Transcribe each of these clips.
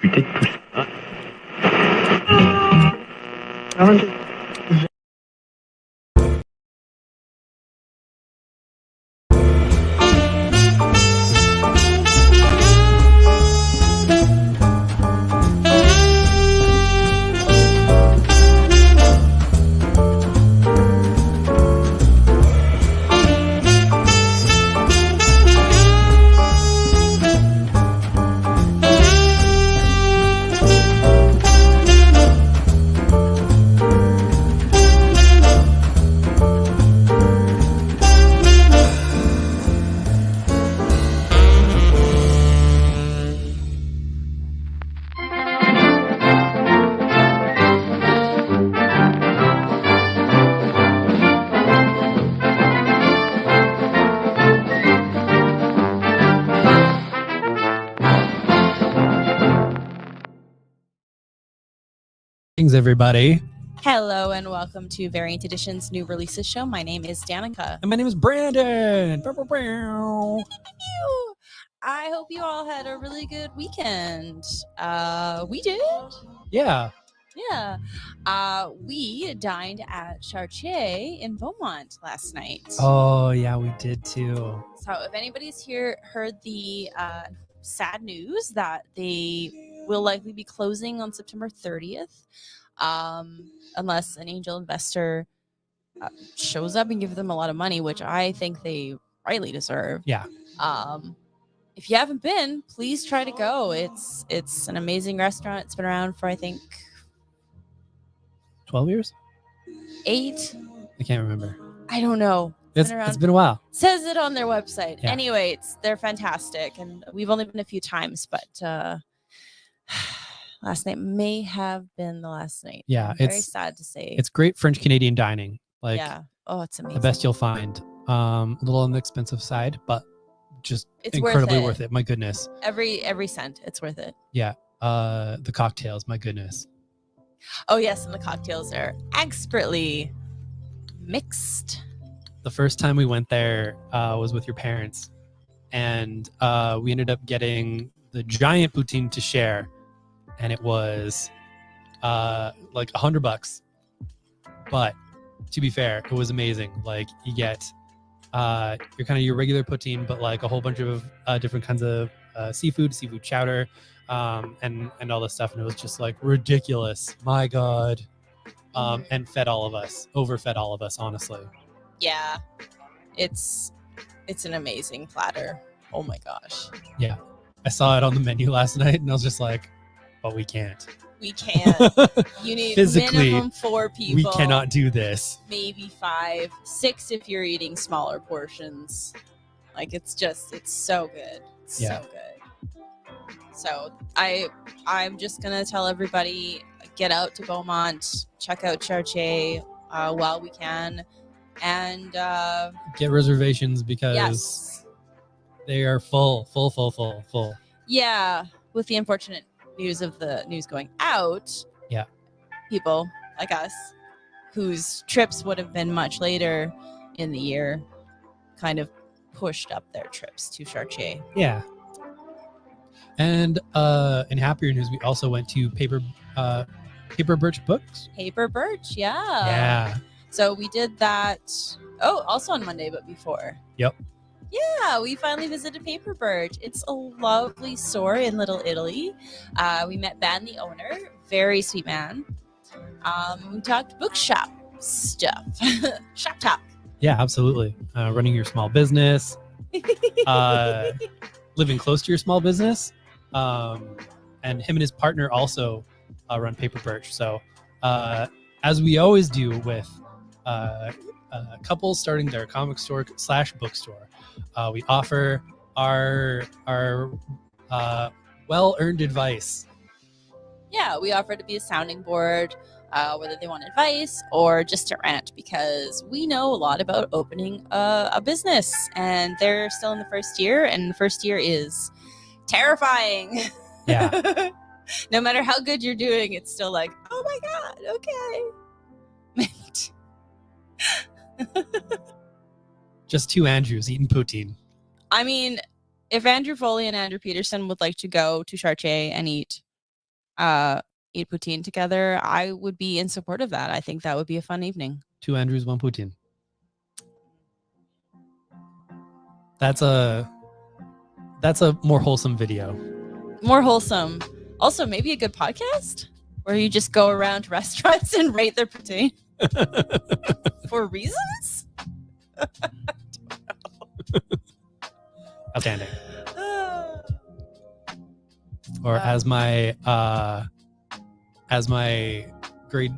Peut-être tout ça. Greetings, everybody. Hello and welcome to Variant Edition's new releases show. My name is Danica. And my name is Brandon. I hope you all had a really good weekend. We did. Yeah. Yeah. We dined at Chartier in Beaumont last night. Oh, yeah, we did too. So if anybody's here heard the sad news that they will likely be closing on September 30th, unless an angel investor shows up and gives them a lot of money, which I think they rightly deserve. Yeah. If you haven't been, please try to go. It's an amazing restaurant. It's been around for I think 12 years? 8. I can't remember. I don't know. It's been a while. Says it on their website. Yeah. Anyway, they're fantastic, and we've only been a few times, but last night may have been the last night. Yeah, I'm very sad to say. It's great French Canadian dining. Like, yeah. Oh, it's amazing. the best you'll find. A little on the expensive side, but just It's incredibly worth it. My goodness. Every cent, it's worth it. Yeah. The cocktails, my goodness. Oh yes, and the cocktails are expertly mixed. The first time we went there was with your parents, and we ended up getting the giant poutine to share, and it was like $100. But to be fair, it was amazing. Like, you get your regular poutine, but like a whole bunch of different kinds of seafood chowder, and all this stuff, and it was just like ridiculous. My God. And overfed all of us, honestly. Yeah, it's an amazing platter. Oh my gosh. Yeah, I saw it on the menu last night, and I was just like, "But we can't. We can't. You need Physically, minimum 4 people. We cannot do this. Maybe 5, 6 if you're eating smaller portions. Like, it's so good. It's so good. So I'm just gonna tell everybody, get out to Beaumont, check out Chartier while we can, and get reservations because yes, they are full. Yeah, with the unfortunate news of the news going out. Yeah, people like us whose trips would have been much later in the year kind of pushed up their trips to Chartier. Yeah. And in happier news, we also went to Paper Birch Books. Paper Birch, yeah. Yeah. So we did that. Oh, also on Monday, but before. Yep. Yeah, we finally visited Paper Birch. It's a lovely store in Little Italy. We met Ben, the owner, very sweet man. We talked bookshop stuff, shop talk. Yeah, absolutely. Running your small business, living close to your small business. And him and his partner also run Paper Birch. So as we always do with couples starting their comic store / bookstore, we offer our well-earned advice. Yeah, we offer to be a sounding board, whether they want advice or just to rant, because we know a lot about opening a business, and they're still in the first year, and the first year is terrifying. Yeah. No matter how good you're doing, it's still like, oh my God, okay. Just 2 Andrews eating poutine. I mean, if Andrew Foley and Andrew Peterson would like to go to Chartier and eat eat poutine together, I would be in support of that. I think that would be a fun evening. 2 Andrews, 1 poutine. That's a more wholesome video. More wholesome. Also, maybe a good podcast where you just go around to restaurants and rate their poutine for reasons. Outstanding. Or as my grade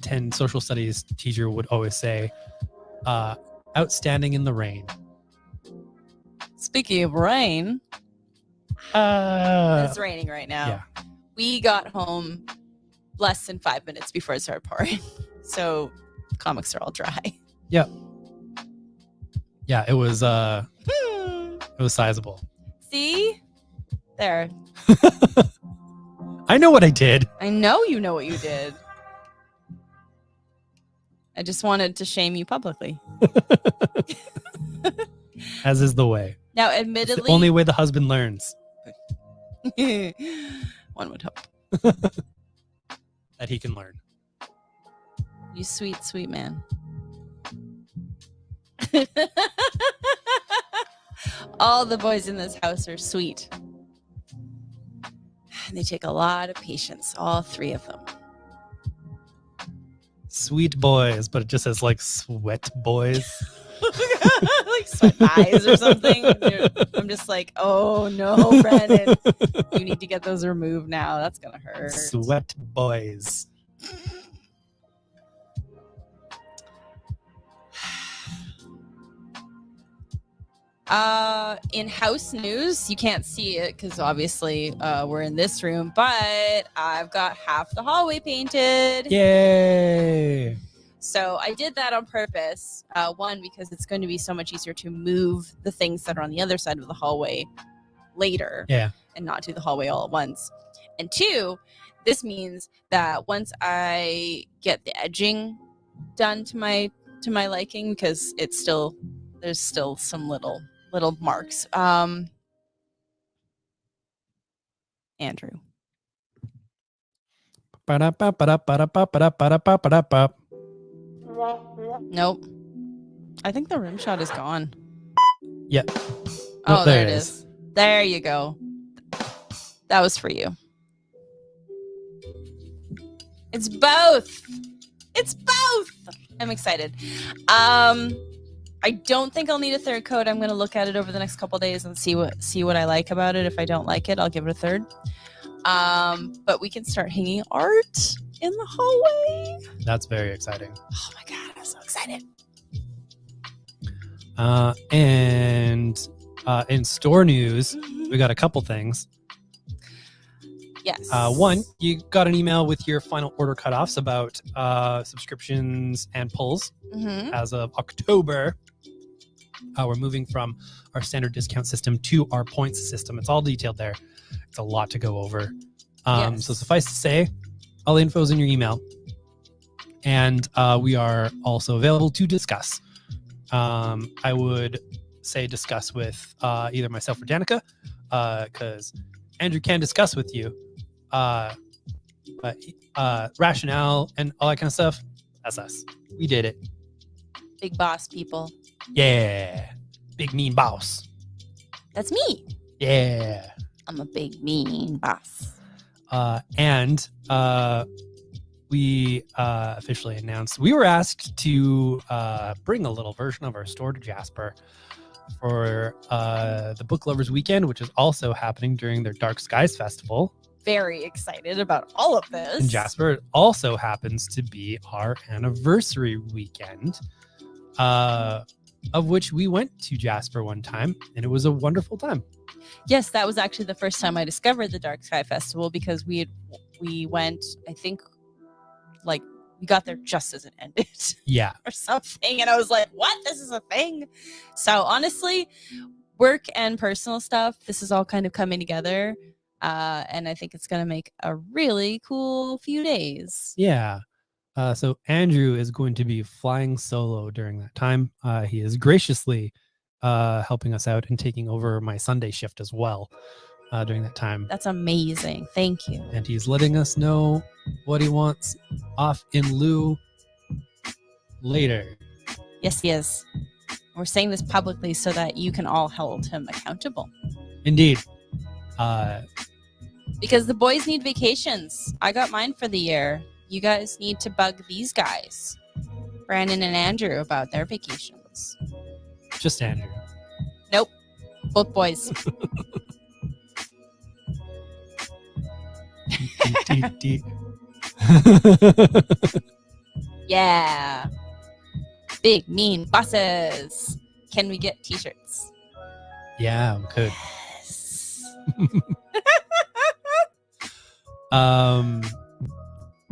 10 social studies teacher would always say, outstanding in the rain. Speaking of rain, it's raining right now. Yeah. We got home less than 5 minutes before it started pouring. So comics are all dry. Yeah. Yeah, it was sizable. See? There. I know what I did. I know you know what you did. I just wanted to shame you publicly. As is the way. Now, It's admittedly, the only way the husband learns. one would hope. That he can learn. You sweet, sweet man. All the boys in this house are sweet. They take a lot of patience, all 3 of them. Sweet boys, but it just says like sweat boys. Like sweat eyes or something. I'm just like, oh no, Brandon. You need to get those removed now. That's going to hurt. Sweat boys. In house news, you can't see it because obviously we're in this room, but I've got half the hallway painted. Yay! So I did that on purpose. One, because it's going to be so much easier to move the things that are on the other side of the hallway later. Yeah. And not do the hallway all at once. And 2, this means that once I get the edging done to my liking, because there's still some little marks. Andrew. Nope. I think the rim shot is gone. Yep. Oh, there it is. There you go. That was for you. It's both. It's both. I'm excited. I don't think I'll need a 3rd coat. I'm going to look at it over the next couple days and see what I like about it. If I don't like it, I'll give it a 3rd. But we can start hanging art in the hallway. That's very exciting. Oh my God, I'm so excited. And in store news, we got a couple things. Yes. One, you got an email with your final order cutoffs about subscriptions and pulls. As of October, we're moving from our standard discount system to our points system. It's all detailed there. It's a lot to go over. Yes. So suffice to say, all the info is in your email. And we are also available to discuss. I would say discuss with either myself or Danica, because Andrew can discuss with you. But rationale and all that kind of stuff, that's us. We did it. Big boss people. Yeah. Big mean boss. That's me. Yeah. I'm a big mean boss. And we officially announced we were asked to bring a little version of our store to Jasper for the Book Lovers Weekend, which is also happening during their Dark Skies Festival. Very excited about all of this. In Jasper, it also happens to be our anniversary weekend, of which we went to Jasper one time, and it was a wonderful time. Yes, that was actually the first time I discovered the Dark Sky Festival, because we went, I think, like, we got there just as it ended. Yeah. Or something. And I was like, what? This is a thing? So honestly, work and personal stuff, this is all kind of coming together. And I think it's going to make a really cool few days. Yeah. So Andrew is going to be flying solo during that time. He is graciously helping us out and taking over my Sunday shift as well. during that time. That's amazing. Thank you. And he's letting us know what he wants off in lieu later. Yes, he is. We're saying this publicly so that you can all hold him accountable. Indeed. Because the boys need vacations. I got mine for the year. You guys need to bug these guys, Brandon and Andrew, about their vacations. Just Andrew. Nope. Both boys. Yeah. Big, mean bosses. Can we get t-shirts? Yeah, we could. Yes.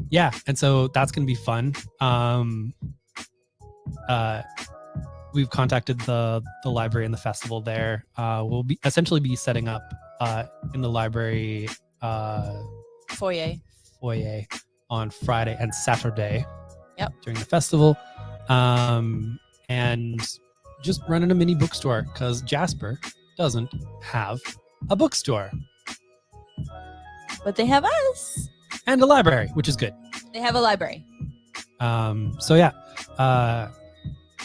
Yeah, and so that's gonna be fun. We've contacted the library and the festival there. We'll be essentially setting up in the library Foyer on Friday and Saturday. Yep. During the festival, and just running a mini bookstore because Jasper doesn't have a bookstore. But they have us. And a library, which is good. They have a library. So yeah,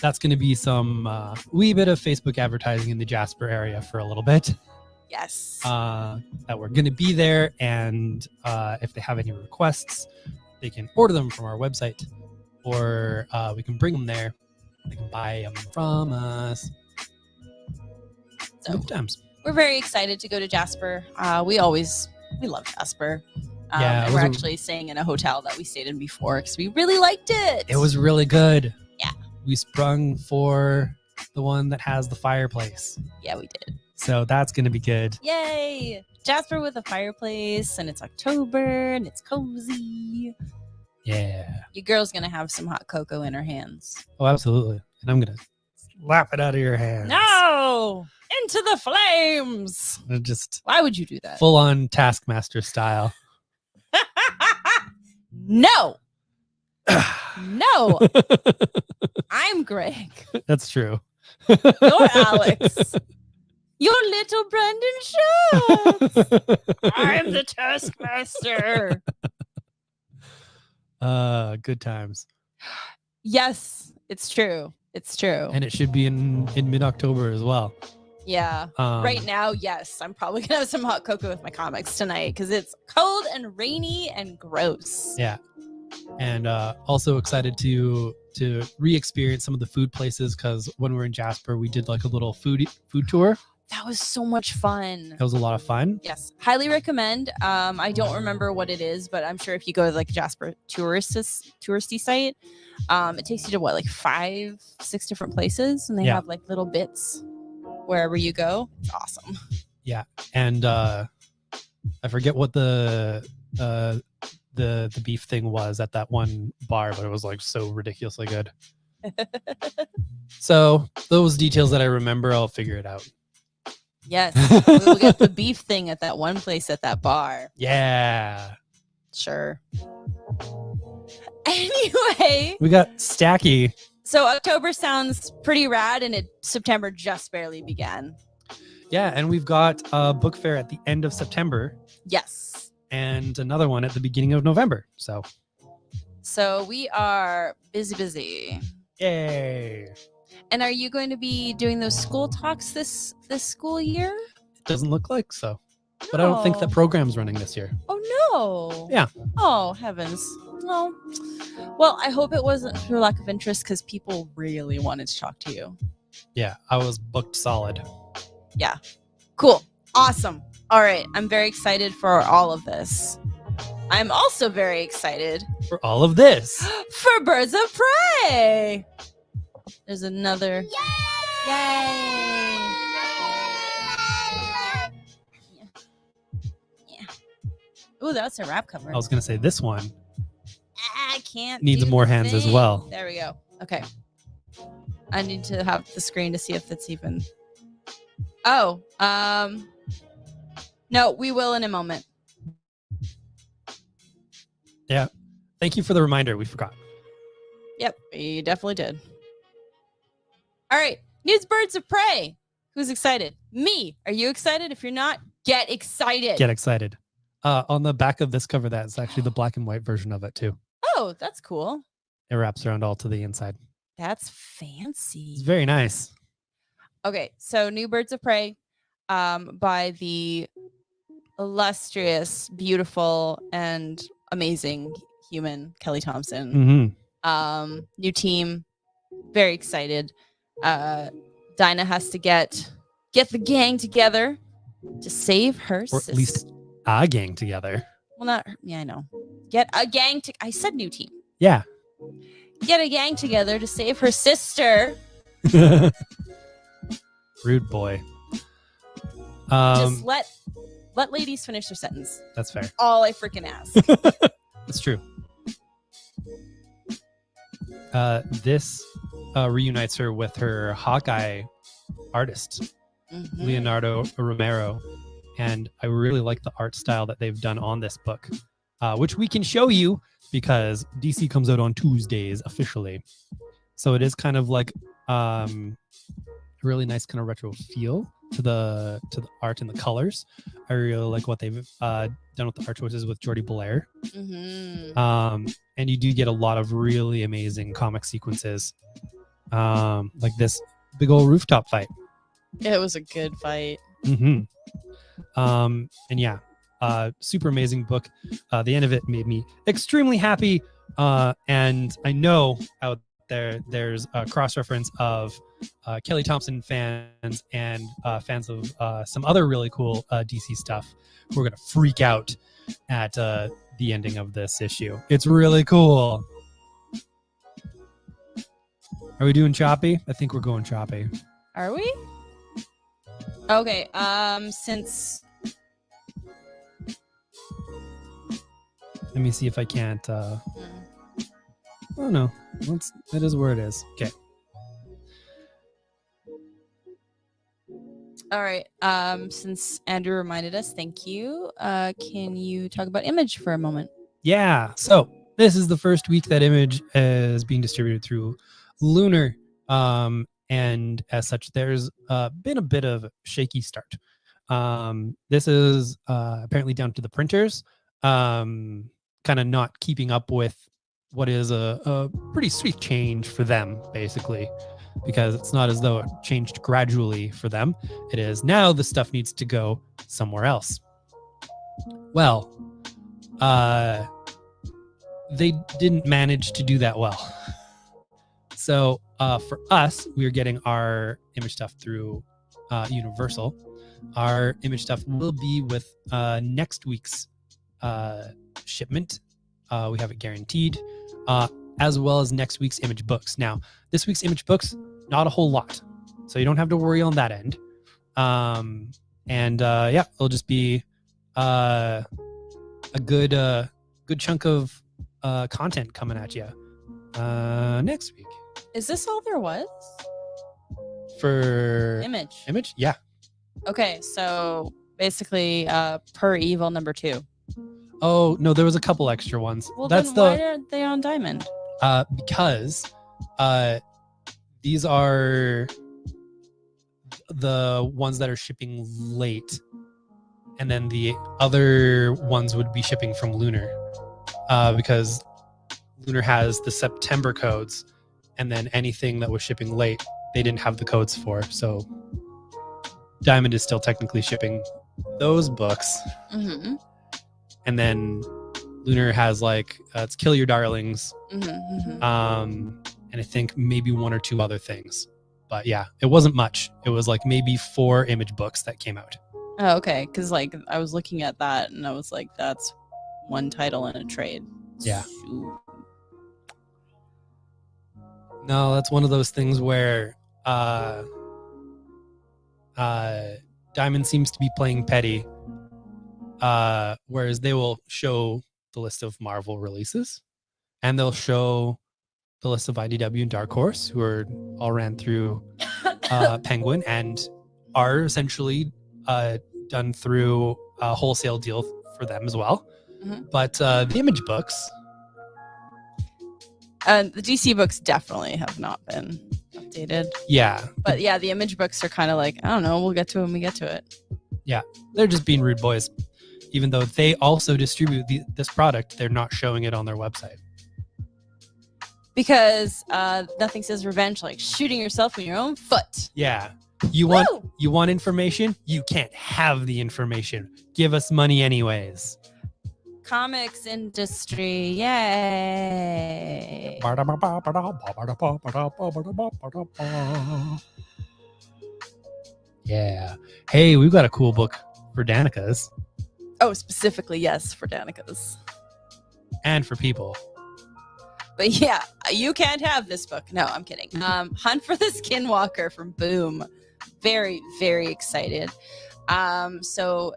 that's going to be some wee bit of Facebook advertising in the Jasper area for a little bit. Yes. That we're going to be there, and if they have any requests, they can order them from our website, or we can bring them there. They can buy them from us. So Good times. we're very excited to go to Jasper. We love Jasper. Yeah, and we're actually staying in a hotel that we stayed in before because we really liked it. It was really good. Yeah. We sprung for the one that has the fireplace. Yeah, we did. So that's going to be good. Yay! Jasper with a fireplace, and it's October, and it's cozy. Yeah. Your girl's going to have some hot cocoa in her hands. Oh, absolutely. And I'm going to slap it out of your hands. No! Into the flames! Just Why would you do that? full on Taskmaster style. No! No! I'm Greg. That's true. You're Alex. You're little Brandon Schultz. I'm the Taskmaster. Good times. Yes, it's true. It's true. And it should be in mid-October as well. Yeah. Right now, yes. I'm probably going to have some hot cocoa with my comics tonight because it's cold and rainy and gross. Yeah. And also excited to re-experience some of the food places, because when we were in Jasper, we did like a little food tour. That was so much fun. That was a lot of fun. Yes. Highly recommend. I don't remember what it is, but I'm sure if you go to like Jasper touristy site, it takes you to like 5-6 different places, and they have like little bits wherever you go. It's awesome. Yeah. And I forget what the beef thing was at that one bar, but it was like so ridiculously good. So those details that I remember, I'll figure it out. Yes. We'll get the beef thing at that one place at that bar. Yeah. Sure. Anyway. We got Stacky. So October sounds pretty rad, and September just barely began. Yeah, and we've got a book fair at the end of September. Yes. And another one at the beginning of November. So we are busy. yay. And are you going to be doing those school talks this school year? It doesn't look like so. No. But I don't think the program's running this year. Oh, no. Yeah. Oh, heavens. No. Well, I hope it wasn't through lack of interest, because people really wanted to talk to you. Yeah, I was booked solid. Yeah. Cool. Awesome. All right. I'm very excited for all of this. I'm also very excited for all of this. For Birds of Prey. There's another. Yay! Yeah. Ooh, that's a wrap cover. I was going to say this one. I can't. Needs more hands as well. There we go. Okay. I need to have the screen to see if it's even. Oh, no, we will in a moment. Yeah. Thank you for the reminder. We forgot. Yep, we definitely did. All right. News Birds of Prey. Who's excited? Me. Are you excited? If you're not, Get excited. Get excited. On the back of this cover, that's actually the black and white version of it too. Oh, that's cool. It wraps around all to the inside. That's fancy. It's very nice. Okay, so New Birds of Prey by the illustrious, beautiful, and amazing human Kelly Thompson. Mm-hmm. New team, very excited. Dinah has to get the gang together to save her Or sister. at least a gang together. Well, not I know. Get a gang to. I said new team. Yeah. Get a gang together to save her sister. Rude boy. Just let ladies finish their sentence. That's fair. All I freaking ask. That's true. This reunites her with her Hawkeye artist, Leonardo Romero, and I really like the art style that they've done on this book, which we can show you because DC comes out on Tuesdays officially. So it is kind of like a really nice kind of retro feel to the art and the colors. I really like what they've done with the art choices with Jordi Belair. And you do get a lot of really amazing comic sequences, like this big old rooftop fight. It was a good fight. And yeah, super amazing book. The end of it made me extremely happy. And I know out there's a cross-reference of Kelly Thompson fans and fans of some other really cool DC stuff who are going to freak out at the ending of this issue. It's really cool. Are we doing choppy? I think we're going choppy. Are we? Okay, since... Let me see if I can't... Oh, no. That is where it is. Okay. All right. Since Andrew reminded us, thank you. Can you talk about Image for a moment? Yeah. So this is the first week that Image is being distributed through Lunar. And as such, there's been a bit of a shaky start. This is apparently down to the printers, kind of not keeping up with what is a pretty sweet change for them, basically, because it's not as though it changed gradually for them. It is now the stuff needs to go somewhere else. Well, they didn't manage to do that well. So for us, we're getting our Image stuff through Universal. Our Image stuff will be with next week's shipment. We have it guaranteed, as well as next week's Image books. Now, this week's Image books, not a whole lot, so you don't have to worry on that end. Yeah, it'll just be a good chunk of content coming at you next week. Is this all there was? For Image? Yeah. Okay, so basically Per Evil #2. Oh, no, there was a couple extra ones. Well, then why aren't they on Diamond? Because these are the ones that are shipping late, and then the other ones would be shipping from Lunar, because Lunar has the September codes, and then anything that was shipping late, they didn't have the codes for. So Diamond is still technically shipping those books. And then Lunar has like it's Kill Your Darlings, and I think maybe one or two other things. But yeah, it wasn't much. It was like maybe 4 Image books that came out. Oh, okay. Because like I was looking at that and I was like, that's one title in a trade. Yeah. Ooh. No, that's one of those things where Diamond seems to be playing petty, whereas they will show the list of Marvel releases, and they'll show the list of IDW and Dark Horse, who are all ran through Penguin and are essentially done through a wholesale deal for them as well. But the Image books, the DC books definitely have not been updated. Yeah. But yeah, the Image books are kind of like, I don't know, we'll get to it when we get to it. They're just being rude boys. Even though they also distribute this product, they're not showing it on their website. Because nothing says revenge like shooting yourself in your own foot. Yeah. You want information? You can't have the information. Give us money anyways. Comics industry, yay. Yeah. Hey, we've got a cool book for Danica's. Oh, specifically, yes, for Danica's. And for people. But yeah, you can't have this book. No, I'm kidding. Hunt for the Skinwalker from Boom. Very, very excited. So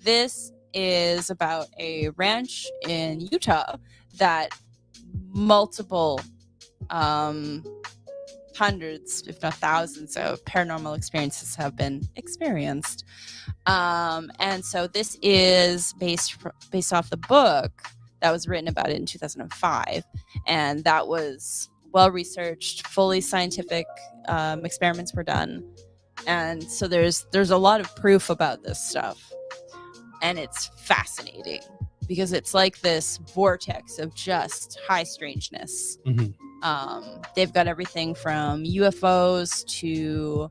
this is about a ranch in Utah that multiple hundreds, if not thousands, of paranormal experiences have been experienced. And so this is based off the book that was written about it in 2005, and that was well researched, fully scientific experiments were done, and so there's a lot of proof about this stuff, and it's fascinating because it's like this vortex of just high strangeness. They've got everything from UFOs to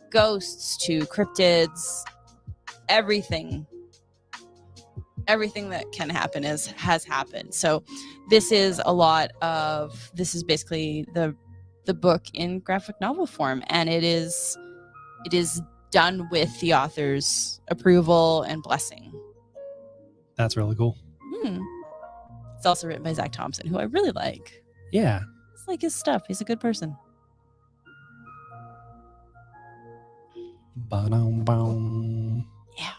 ghosts to cryptids. Everything that can happen has happened. So this is basically the book in graphic novel form, and it is done with the author's approval and blessing. That's really cool. It's also written by Zach Thompson, who I really like. Yeah. It's like his stuff. He's a good person. Ba-dum-bum. Yeah.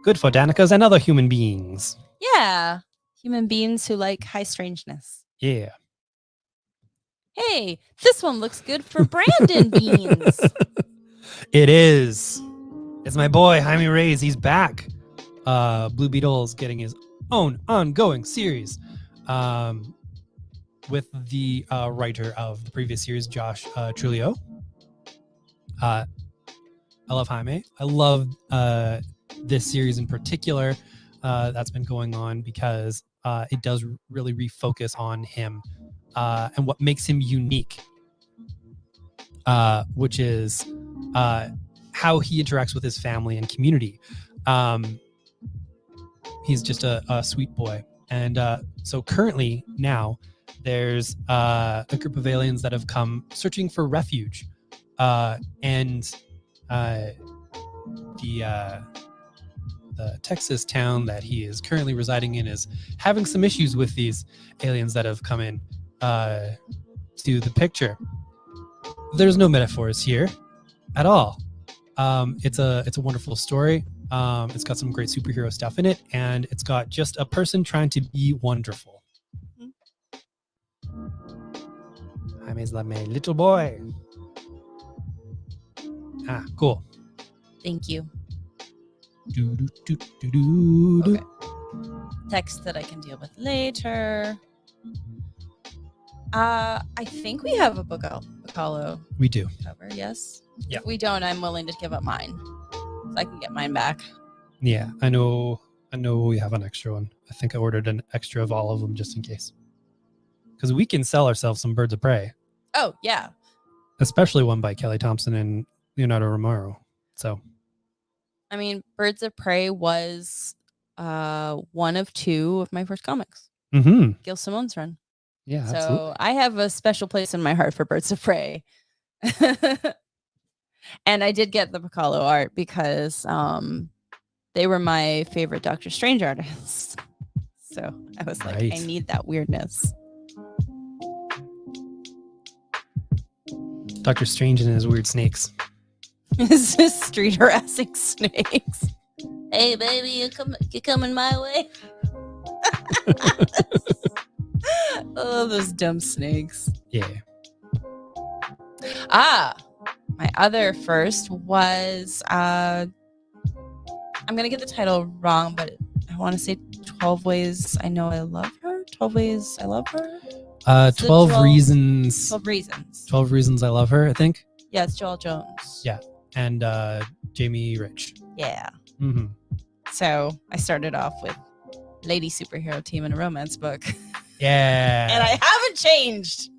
Good for Danica's and other human beings. Yeah. Human beings who like high strangeness. Yeah. Hey, this one looks good for Brandon Beans. It is. It's my boy, Jaime Reyes. He's back. Blue Beetle's getting his own ongoing series with the writer of the previous series, Josh Trujillo. I love Jaime. I love this series in particular that's been going on because it does really refocus on him and what makes him unique, which is how he interacts with his family and community. He's just a sweet boy. And so currently now there's a group of aliens that have come searching for refuge. And the Texas town that he is currently residing in is having some issues with these aliens that have come in to the picture. There's no metaphors here at all. It's a wonderful story. It's got some great superhero stuff in it, and it's got just a person trying to be wonderful. Jaime's like my little boy. Ah, cool. Thank you. Do. Okay. Text that I can deal with later. I think we have a Bacalo We do. cover, yes? Yeah. If we don't, I'm willing to give up mine. So I can get mine back. Yeah, I know we have an extra one. I think I ordered an extra of all of them just in case. Because we can sell ourselves some Birds of Prey. Oh, yeah. Especially one by Kelly Thompson and Leonardo Romero. So, I mean, Birds of Prey was one of two of my first comics. Gil Simone's run. Yeah, so absolutely. I have a special place in my heart for Birds of Prey. And I did get the Bacalo art because they were my favorite Doctor Strange artists. So I was like, Right. I need that weirdness. Doctor Strange and his weird snakes. It's just street harassing snakes. Hey, baby, you coming my way? Oh, those dumb snakes. Yeah. My other first was I'm gonna get the title wrong, but I want to say 12 Ways I Know I Love Her. 12 Ways I Love Her. 12 Reasons. 12 Reasons. 12 Reasons I Love Her, I think. Yeah, it's Joel Jones. Yeah. and Jamie Rich. Yeah. Mm-hmm. So I started off with lady superhero team in a romance book. Yeah. And I haven't changed.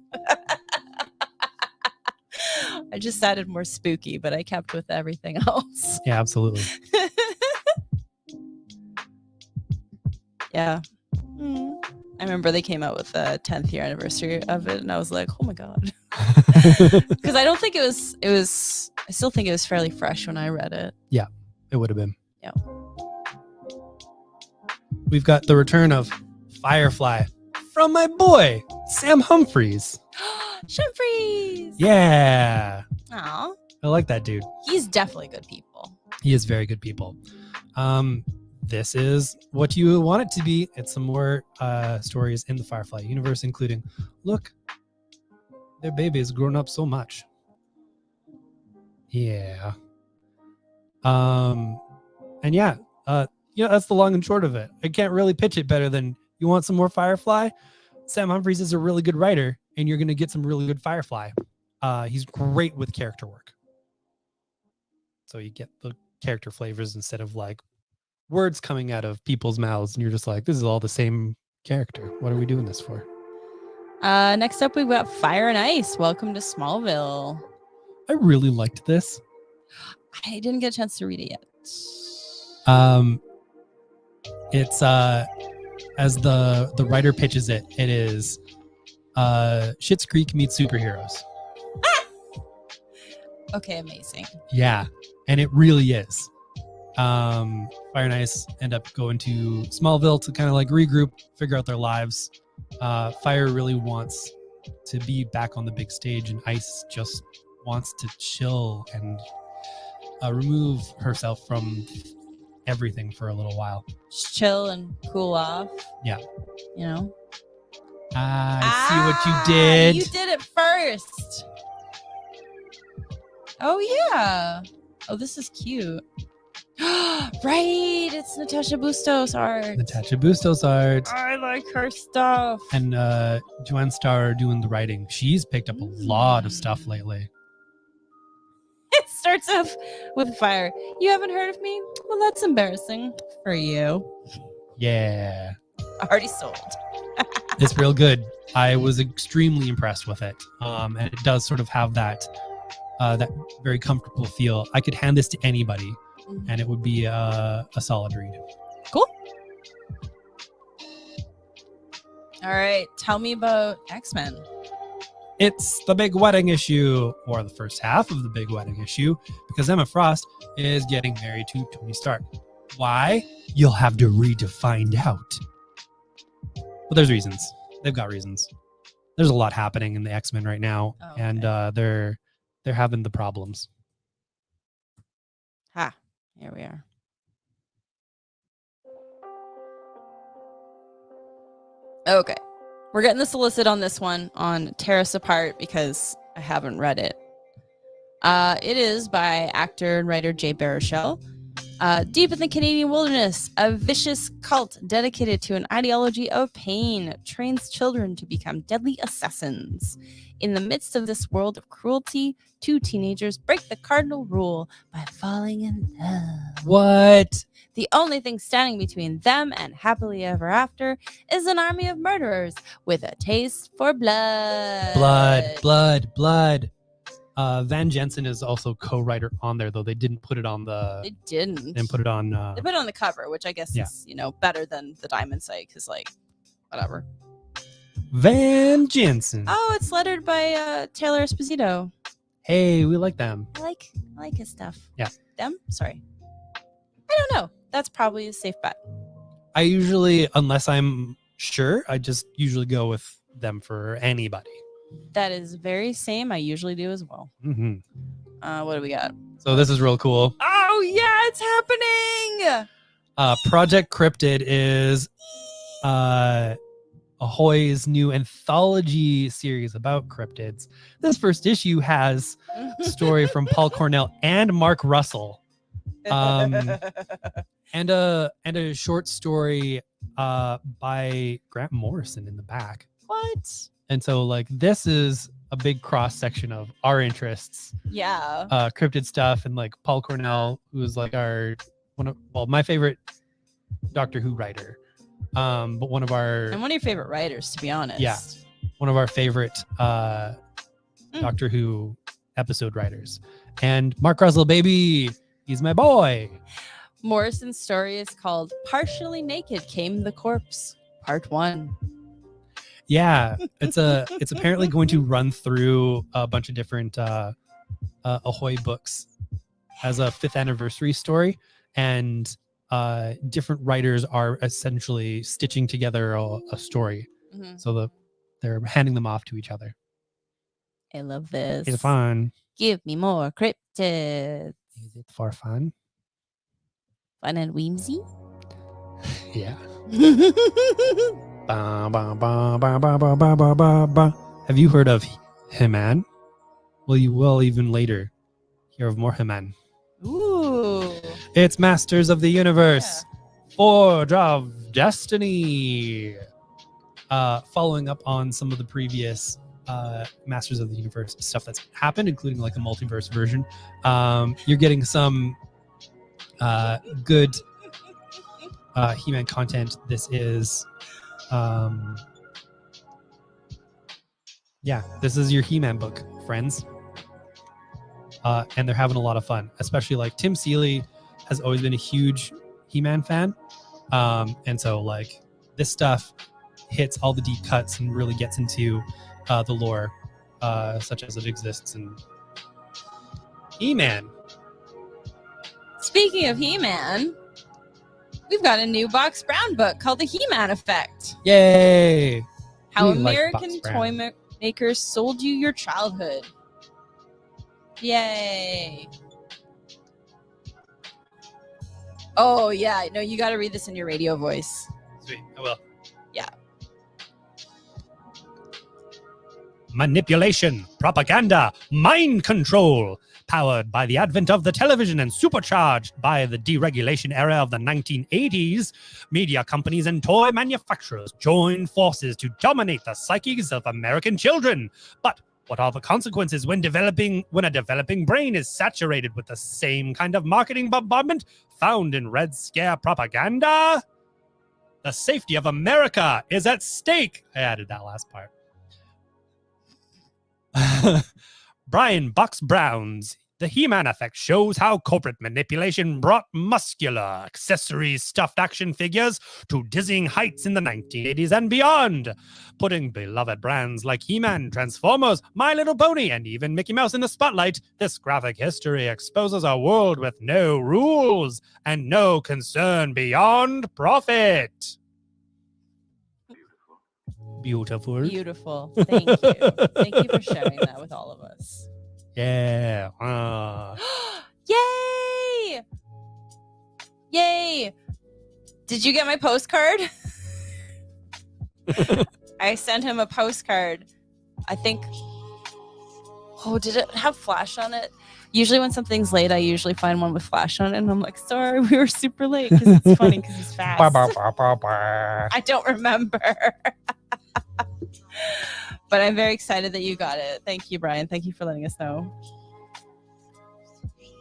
I just added more spooky, but I kept with everything else. Yeah, absolutely. Yeah. I remember they came out with the 10th year anniversary of it, and I was like, oh my God. Because I don't think it was, I still think it was fairly fresh when I read it. Yeah, it would have been. Yeah. We've got the return of Firefly from my boy, Sam Humphries. Humphries! Yeah. Aw. I like that dude. He's definitely good people. He is very good people. This is what you want it to be. It's some more stories in the Firefly universe, including, look, their baby has grown up so much. Yeah. And yeah, that's the long and short of it. I can't really pitch it better than, you want some more Firefly? Sam Humphries is a really good writer, and you're going to get some really good Firefly. He's great with character work. So you get the character flavors instead of like words coming out of people's mouths, and you're just like, this is all the same character. What are we doing this for? Next up, we've got Fire and Ice. Welcome to Smallville. I really liked this. I didn't get a chance to read it yet. It's as the writer pitches it, it is Schitt's Creek meets superheroes. Okay, amazing. Yeah, and it really is. Fire and Ice end up going to Smallville to kind of like regroup, figure out their lives. Fire really wants to be back on the big stage, and Ice just wants to chill and remove herself from everything for a little while. Just chill and cool off. Yeah. You know? I see what you did. You did it first. Oh, yeah. Oh, this is cute. Right. It's Natasha Bustos art. Natasha Bustos art. I like her stuff. And Joanne Starr doing the writing. She's picked up a lot of stuff lately. It starts off with Fire. You haven't heard of me? Well, that's embarrassing for you. Yeah. Already sold. It's real good. I was extremely impressed with it. And it does sort of have that very comfortable feel. I could hand this to anybody, and it would be a solid read. Cool. All right. Tell me about X-Men. It's the big wedding issue, or the first half of the big wedding issue, because Emma Frost is getting married to Tony Stark. Why? You'll have to read to find out. Well, there's reasons. They've got reasons. There's a lot happening in the X-Men right now, and they're having the problems. Here we are. Okay. We're getting the solicit on this one on Tear Us Apart because I haven't read it. It is by actor and writer Jay Baruchel. Deep in the Canadian wilderness, a vicious cult dedicated to an ideology of pain trains children to become deadly assassins. In the midst of this world of cruelty, two teenagers break the cardinal rule by falling in love. What? The only thing standing between them and happily ever after is an army of murderers with a taste for blood. Blood. Van Jensen is also co-writer on there, though they didn't put it on the. They didn't. Didn't put it on. They put it on the cover, which I guess is better than the Diamond site because whatever. Van Jensen. Oh, it's lettered by Taylor Esposito. Hey, we like them. I like his stuff. Yeah. Them? Sorry. I don't know. That's probably a safe bet. I usually, unless I'm sure, I just usually go with them for anybody. That is very same. I usually do as well. Mm-hmm. What do we got? So this is real cool. Oh, yeah, it's happening. Project Cryptid is Ahoy's new anthology series about cryptids. This first issue has a story from Paul Cornell and Mark Russell. And a short story by Grant Morrison in the back. What? And so this is a big cross section of our interests. Yeah. Cryptid stuff, and like Paul Cornell, who is like my favorite Doctor Who writer. But one of your favorite writers, to be honest. Yeah. One of our favorite Doctor Who episode writers. And Mark Russell, baby, he's my boy. Morrison's story is called Partially Naked Came the Corpse, Part 1. Yeah, it's apparently going to run through a bunch of different Ahoy books as a 5th anniversary story, and different writers are essentially stitching together a story. Mm-hmm. So they're handing them off to each other. I love this. It's fun. Give me more cryptids. Is it for fun? Fun and whimsy? Yeah. Ba, ba, ba, ba, ba, ba, ba, ba, ba, ba. Have you heard of He-Man? Well, you will even later hear of more He-Man. Ooh. It's Masters of the Universe. Yeah. Forge of Destiny. Following up on some of the previous Masters of the Universe stuff that's happened, including like a multiverse version. You're getting some good He-Man content. This is this is your He-Man book, friends. And they're having a lot of fun, especially like Tim Seeley has always been a huge He-Man fan. And so like this stuff hits all the deep cuts and really gets into the lore, such as it exists in He-Man. Speaking of He-Man, we've got a new Box Brown book called The He-Man Effect. Yay! How American toy makers sold you your childhood. Yay. Oh, yeah. No, you got to read this in your radio voice. Sweet. I will. Yeah. Manipulation, propaganda, mind control. Powered by the advent of the television and supercharged by the deregulation era of the 1980s, media companies and toy manufacturers joined forces to dominate the psyches of American children. But what are the consequences when a developing brain is saturated with the same kind of marketing bombardment found in Red Scare propaganda? The safety of America is at stake. I added that last part. Brian Box Brown's The He-Man Effect shows how corporate manipulation brought muscular, accessories stuffed action figures to dizzying heights in the 1980s and beyond, putting beloved brands like He-Man, Transformers, My Little Pony, and even Mickey Mouse in the spotlight. This graphic history exposes a world with no rules and no concern beyond profit. Beautiful. Beautiful. Thank you. Thank you for sharing that with all of us. Yeah. Yay! Yay! Did you get my postcard? I sent him a postcard. I think. Oh, did it have flash on it? Usually when something's late, I usually find one with flash on it, and I'm like, sorry, we were super late, because it's funny because he's fast. I don't remember. But I'm very excited that you got it. Thank you, Brian. Thank you for letting us know.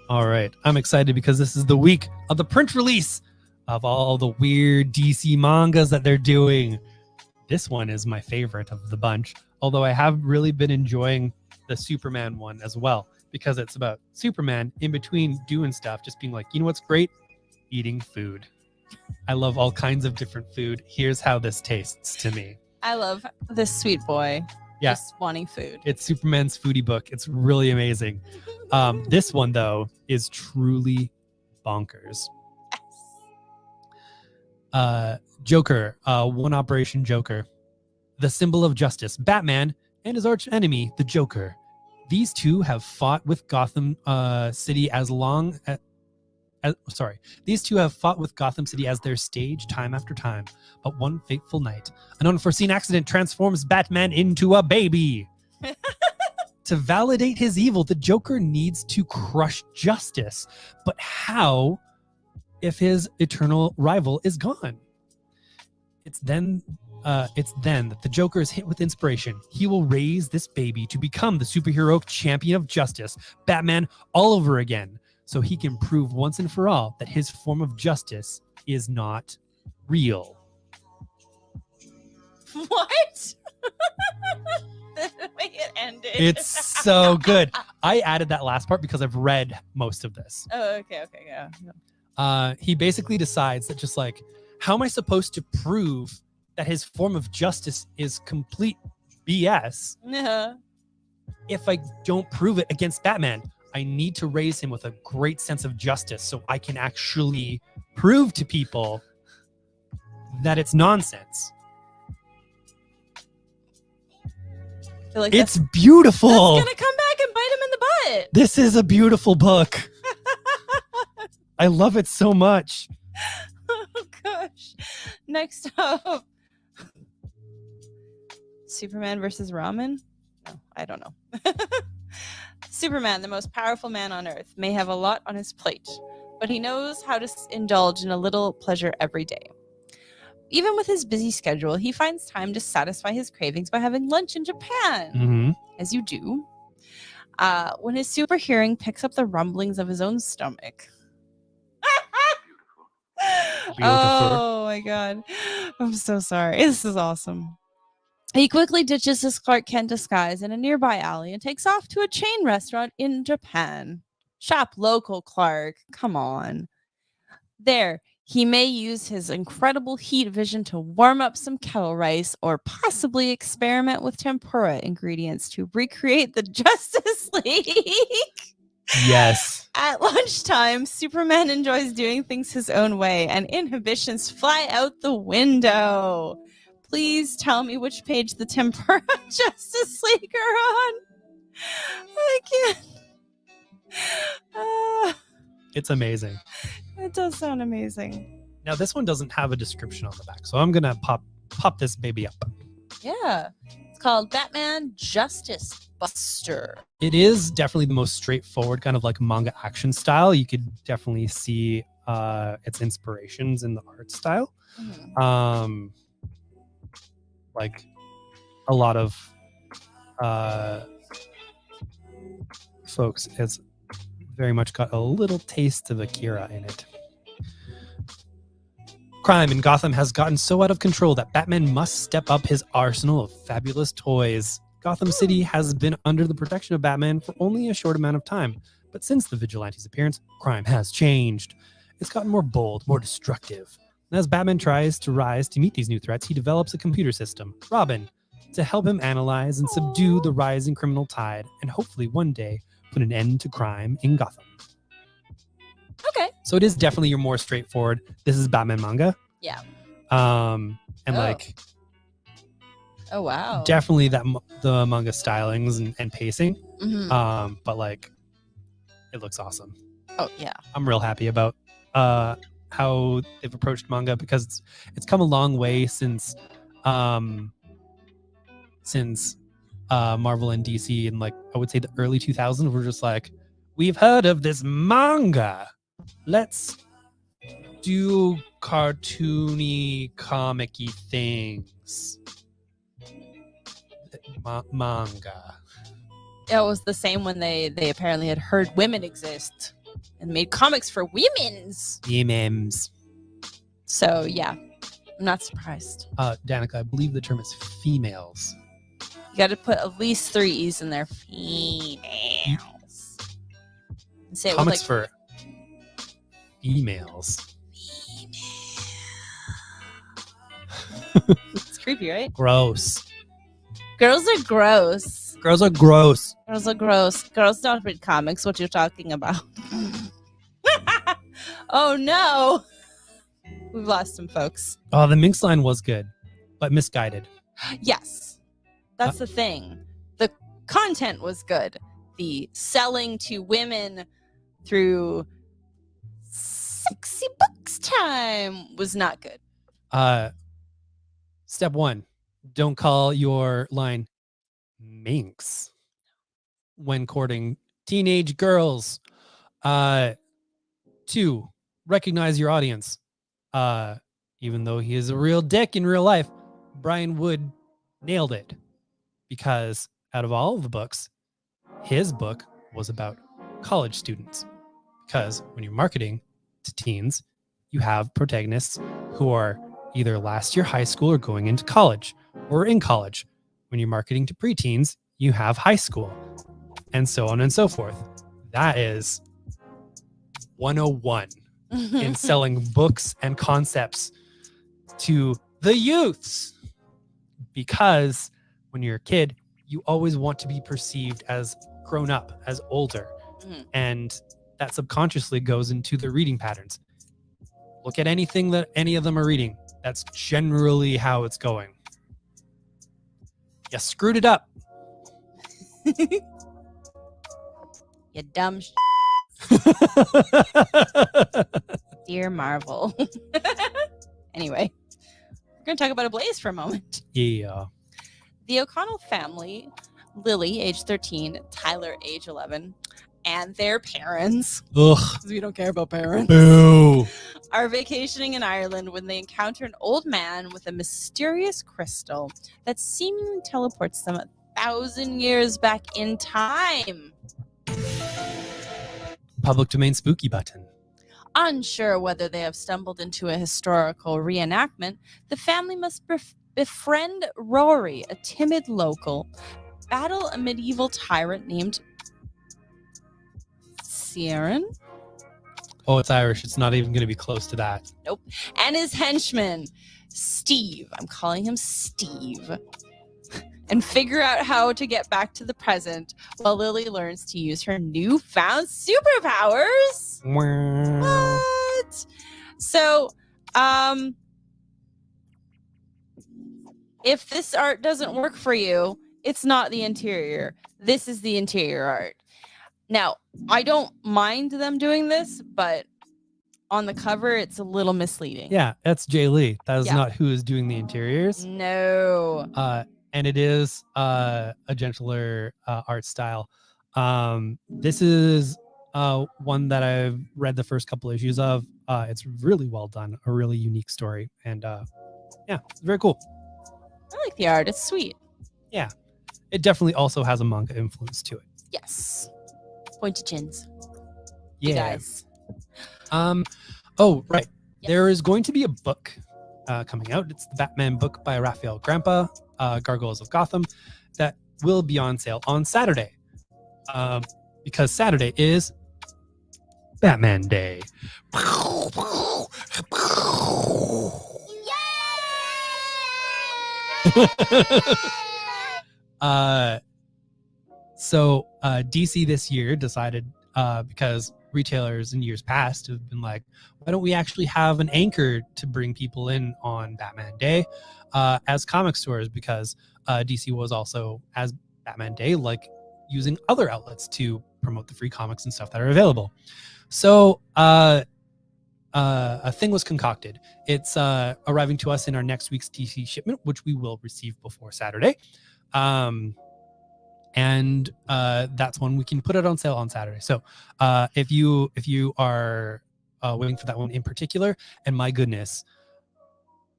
All right. I'm excited because this is the week of the print release of all the weird DC mangas that they're doing. This one is my favorite of the bunch, although I have really been enjoying the Superman one as well, because it's about Superman in between doing stuff, just being like, you know what's great? Eating food. I love all kinds of different food. Here's how this tastes to me. I love this sweet boy. Yeah. Just wanting food. It's Superman's foodie book. It's really amazing. This one, though, is truly bonkers. Joker, One Operation Joker, the symbol of justice, Batman, and his arch enemy, the Joker. These two have fought with Gotham City These two have fought with Gotham City as their stage time after time. But one fateful night, an unforeseen accident transforms Batman into a baby. To validate his evil, the Joker needs to crush justice. But how if his eternal rival is gone? It's then It's then that the Joker is hit with inspiration. He will raise this baby to become the superhero champion of justice, Batman, all over again, so he can prove once and for all that his form of justice is not real. What? The way it ended. It's so good. I added that last part because I've read most of this. Oh, okay, yeah. He basically decides that just like, how am I supposed to prove that his form of justice is complete BS if I don't prove it against Batman? I need to raise him with a great sense of justice so I can actually prove to people that it's nonsense. I feel like It's beautiful. That's gonna come back and bite him in the butt. This is a beautiful book. I love it so much. Oh gosh. Next up, Superman versus Ramen? No, I don't know. Superman, the most powerful man on earth, may have a lot on his plate, but he knows how to indulge in a little pleasure every day. Even with his busy schedule, he finds time to satisfy his cravings by having lunch in Japan, as you do. When his super hearing picks up the rumblings of his own stomach. Oh my god. I'm so sorry. This is awesome. He quickly ditches his Clark Kent disguise in a nearby alley and takes off to a chain restaurant in Japan. Shop local, Clark. Come on. There, he may use his incredible heat vision to warm up some kettle rice or possibly experiment with tempura ingredients to recreate the Justice League. Yes. At lunchtime, Superman enjoys doing things his own way, and inhibitions fly out the window. Please tell me which page the Tempura Justice League are on. I can't. It's amazing. It does sound amazing. Now, this one doesn't have a description on the back, so I'm going to pop this baby up. Yeah. It's called Batman Justice Buster. It is definitely the most straightforward kind of like manga action style. You could definitely see its inspirations in the art style. Like a lot of folks has very much got a little taste of Akira in it. Crime in Gotham has gotten so out of control that Batman must step up his arsenal of fabulous toys. Gotham City has been under the protection of Batman for only a short amount of time, but since the Vigilante's appearance, crime has changed. It's gotten more bold, more destructive. And as Batman tries to rise to meet these new threats, he develops a computer system, Robin, to help him analyze and subdue the rising criminal tide and hopefully one day put an end to crime in Gotham. Okay. So it is definitely your more straightforward. This is Batman manga. Yeah. Like. Oh wow. Definitely the manga stylings and pacing. But like, it looks awesome. Oh yeah. I'm real happy about how they've approached manga because it's come a long way since Marvel and DC in like I would say the early 2000s were just like, we've heard of this manga. Let's do cartoony, comic-y things. Manga. It was the same when they apparently had heard women exist and made comics for women's. So yeah, I'm not surprised. Danica, I believe the term is females. You got to put at least 3 E's in there. Females. Say it Comics with, for females. It's creepy, right? Gross. Girls are gross. Girls are gross. Girls are gross. Girls don't read comics. What you talking about? Oh no. We've lost some folks. Oh, the Minx line was good, but misguided. Yes. That's the thing. The content was good. The selling to women through sexy books time was not good. Step 1, don't call your line minx when courting teenage girls. 2, recognize your audience. Even though he is a real dick in real life, Brian Wood nailed it because out of all of the books, his book was about college students. Because when you're marketing to teens, you have protagonists who are either last year high school or going into college or in college. When you're marketing to preteens, you have high school and so on and so forth. That is 101 in selling books and concepts to the youths. Because when you're a kid, you always want to be perceived as grown up, as older. And that subconsciously goes into the reading patterns. Look at anything that any of them are reading. That's generally how it's going. You screwed it up. You dumb Dear Marvel. Anyway, we're going to talk about Ablaze for a moment. Yeah. The O'Connell family, Lily, age 13, Tyler, age 11, and their parents, because we don't care about parents, Boo. are vacationing in Ireland when they encounter an old man with a mysterious crystal that seemingly teleports them 1,000 years back in time. Public domain spooky button. Unsure whether they have stumbled into a historical reenactment, the family must befriend Rory, a timid local, battle a medieval tyrant named Ciaran. Oh, it's Irish. It's not even going to be close to that. Nope. And his henchman, Steve. I'm calling him Steve. And figure out how to get back to the present while Lily learns to use her newfound superpowers. What? So, if this art doesn't work for you, it's not the interior. This is the interior art. Now, I don't mind them doing this, but on the cover, it's a little misleading. Yeah, that's Jay Lee. That is not who is doing the interiors. No. And it is a gentler art style. This is one that I've read the first couple issues of. It's really well done, a really unique story. And yeah, it's very cool. I like the art. It's sweet. Yeah. It definitely also has a manga influence to it. Yes. Pointy chins. Yeah. Big eyes. Oh, right. Yes. There is going to be a book coming out. It's the Batman book by Raphael Grampa, Gargoyles of Gotham, that will be on sale on Saturday. Because Saturday is Batman Day. So DC this year decided, because retailers in years past have been like, why don't we actually have an anchor to bring people in on Batman Day as comic stores? Because DC was also, as Batman Day, like using other outlets to promote the free comics and stuff that are available. So a thing was concocted. It's arriving to us in our next week's DC shipment, which we will receive before Saturday. And that's when we can put it on sale on Saturday. So if you are waiting for that one in particular, and my goodness,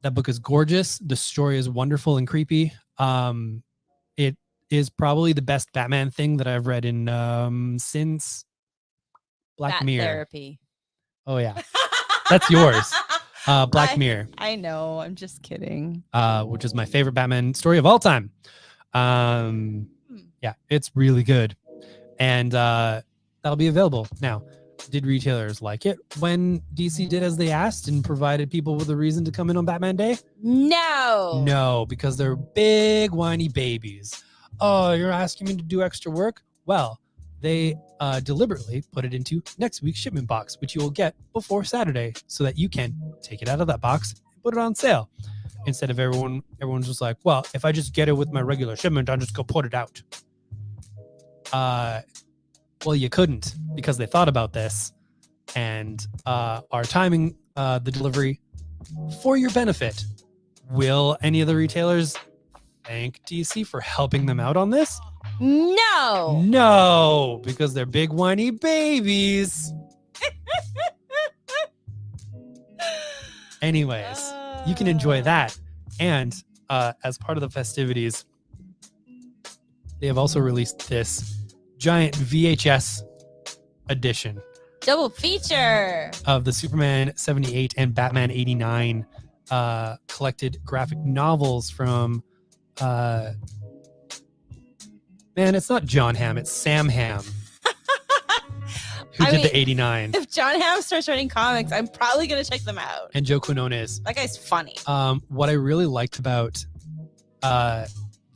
that book is gorgeous. The story is wonderful and creepy. It is probably the best Batman thing that I've read in since Black Mirror. Therapy. Oh yeah, that's yours. Black Mirror. I know. I'm just kidding. Which is my favorite Batman story of all time. Yeah, it's really good. And that'll be available. Now, did retailers like it when DC did as they asked and provided people with a reason to come in on Batman Day? No. No, because they're big, whiny babies. Oh, you're asking me to do extra work? Well, they deliberately put it into next week's shipment box, which you will get before Saturday, so that you can take it out of that box and put it on sale. Instead of everyone's just like, well, if I just get it with my regular shipment, I'll just go put it out. Well, you couldn't, because they thought about this and are timing the delivery for your benefit. Will any of the retailers thank DC for helping them out on this? No. No, because they're big whiny babies. Anyways, you can enjoy that. And as part of the festivities, they have also released this giant VHS edition Double feature of the Superman 78 and Batman 89 collected graphic novels from man, it's not John Hamm, it's Sam Hamm, who did the 89. If John Hamm starts writing comics, I'm probably gonna check them out. And Joe Quinones. That guy's funny. What I really liked about the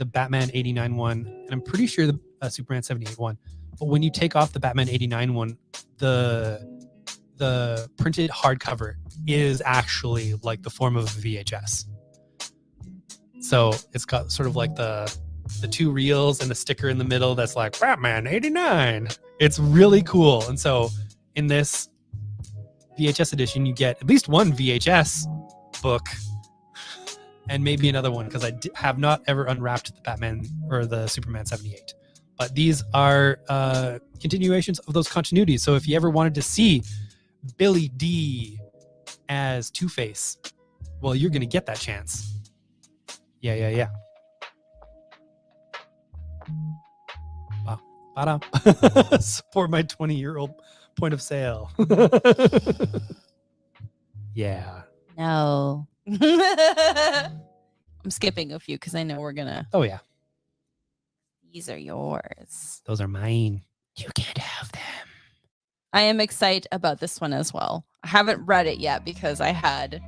Batman 89 one, and I'm pretty sure the Superman 78 one, but when you take off the Batman 89 one, the printed hardcover is actually like the form of a VHS. So it's got sort of like the two reels and the sticker in the middle that's like Batman 89. It's really cool. And so in this VHS edition, you get at least one VHS book and maybe another one, because I have not ever unwrapped the Batman or the Superman 78. But these are continuations of those continuities. So if you ever wanted to see Billy D as Two-Face, well, you're going to get that chance. Yeah. Wow. Ba-da. Support my 20-year-old point of sale. Yeah. No. I'm skipping a few because I know we're going to. Oh, yeah. These are yours. Those are mine. You can't have them. I am excited about this one as well. I haven't read it yet because I had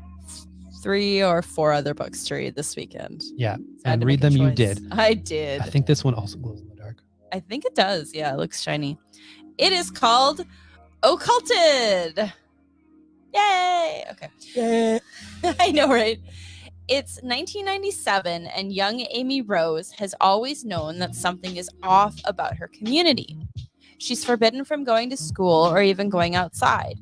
3 or 4 other books to read this weekend. Yeah, So and read them you did. I did. I think this one also glows in the dark. I think it does. Yeah, it looks shiny. It is called Occulted. Yay! Okay. Yeah. I know, right? It's 1997, and young Amy Rose has always known that something is off about her community. She's forbidden from going to school or even going outside.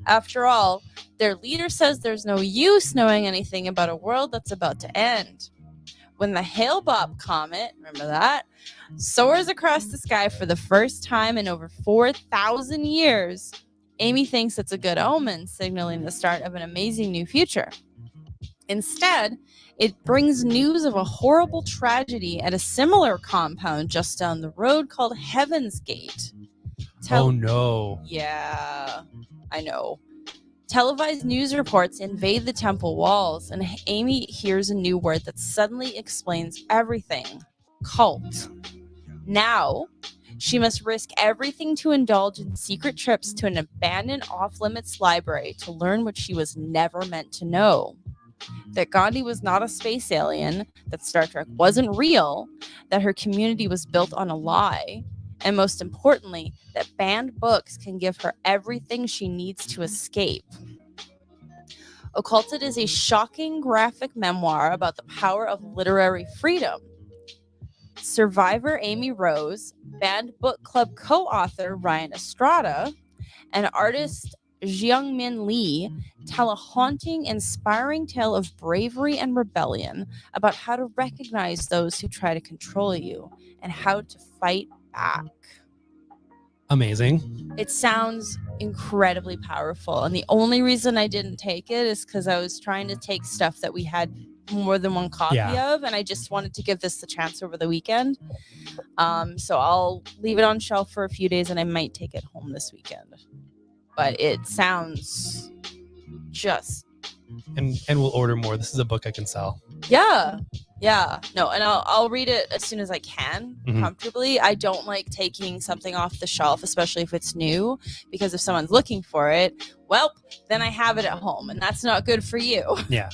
After all, their leader says there's no use knowing anything about a world that's about to end. When the Hale-Bopp comet, remember that, soars across the sky for the first time in over 4,000 years, Amy thinks it's a good omen, signaling the start of an amazing new future. Instead, it brings news of a horrible tragedy at a similar compound just down the road called Heaven's Gate. Oh no. Yeah, I know. Televised news reports invade the temple walls, and Amy hears a new word that suddenly explains everything. Cult. Now, she must risk everything to indulge in secret trips to an abandoned off-limits library to learn what she was never meant to know. That Gandhi was not a space alien, that Star Trek wasn't real, that her community was built on a lie, and most importantly, that banned books can give her everything she needs to escape. Occulted is a shocking graphic memoir about the power of literary freedom. Survivor Amy Rose, Banned Book Club co-author Ryan Estrada, and artist Jiangmin Lee tell a haunting, inspiring tale of bravery and rebellion about how to recognize those who try to control you and how to fight back. Amazing. It sounds incredibly powerful, and the only reason I didn't take it is because I was trying to take stuff that we had more than one copy of, and I just wanted to give this the chance over the weekend. So I'll leave it on shelf for a few days, and I might take it home this weekend. But it sounds just... And we'll order more. This is a book I can sell. Yeah. No, and I'll read it as soon as I can, comfortably. I don't like taking something off the shelf, especially if it's new, because if someone's looking for it, well, then I have it at home, and that's not good for you. Yeah.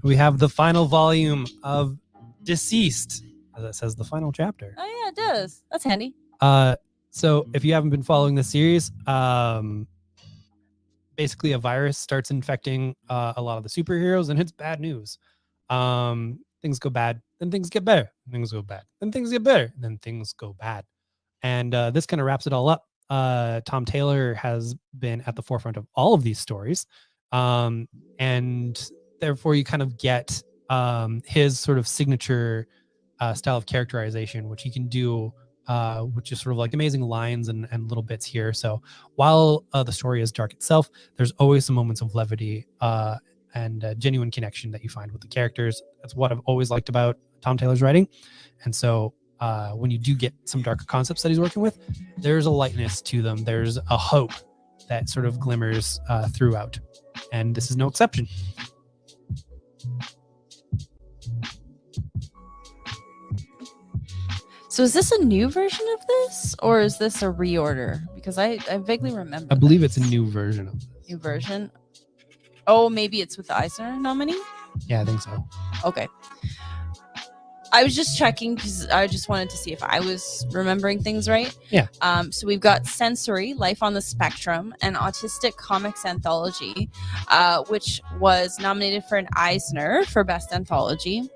We have the final volume of Deceased, as it says, the final chapter. Oh, yeah, it does. That's handy. So if you haven't been following this series, basically a virus starts infecting a lot of the superheroes, and it's bad news. Things go bad, then things get better. Things go bad, then things get better, then things go bad. And this kind of wraps it all up. Tom Taylor has been at the forefront of all of these stories. And therefore you kind of get his sort of signature style of characterization, which he can do with just sort of like amazing lines and little bits here. So while the story is dark itself, there's always some moments of levity and genuine connection that you find with the characters. That's what I've always liked about Tom Taylor's writing. And so when you do get some darker concepts that he's working with, there's a lightness to them. There's a hope that sort of glimmers throughout. And this is no exception. So is this a new version of this, or is this a reorder? Because I vaguely remember. I believe it's a new version of this. New version? Oh, maybe it's with the Eisner nominee? Yeah, I think so. Okay. I was just checking because I just wanted to see if I was remembering things right. Yeah. So we've got Sensory, Life on the Spectrum, an autistic comics anthology, which was nominated for an Eisner for Best Anthology.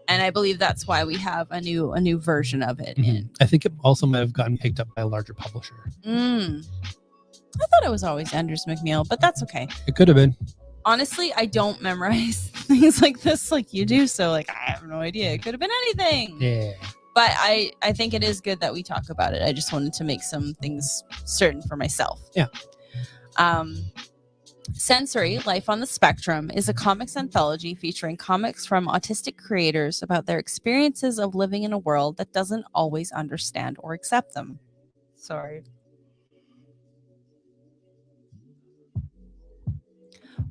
And I believe that's why we have a new version of it. Mm-hmm. I think it also might have gotten picked up by a larger publisher. I thought it was always Anders McNeil, but that's okay. It could have been. Honestly, I don't memorize things like this like you do, so like I have no idea. It could have been anything. Yeah. But I think it is good that we talk about it. I just wanted to make some things certain for myself. Yeah. Sensory, Life on the Spectrum, is a comics anthology featuring comics from autistic creators about their experiences of living in a world that doesn't always understand or accept them. Sorry.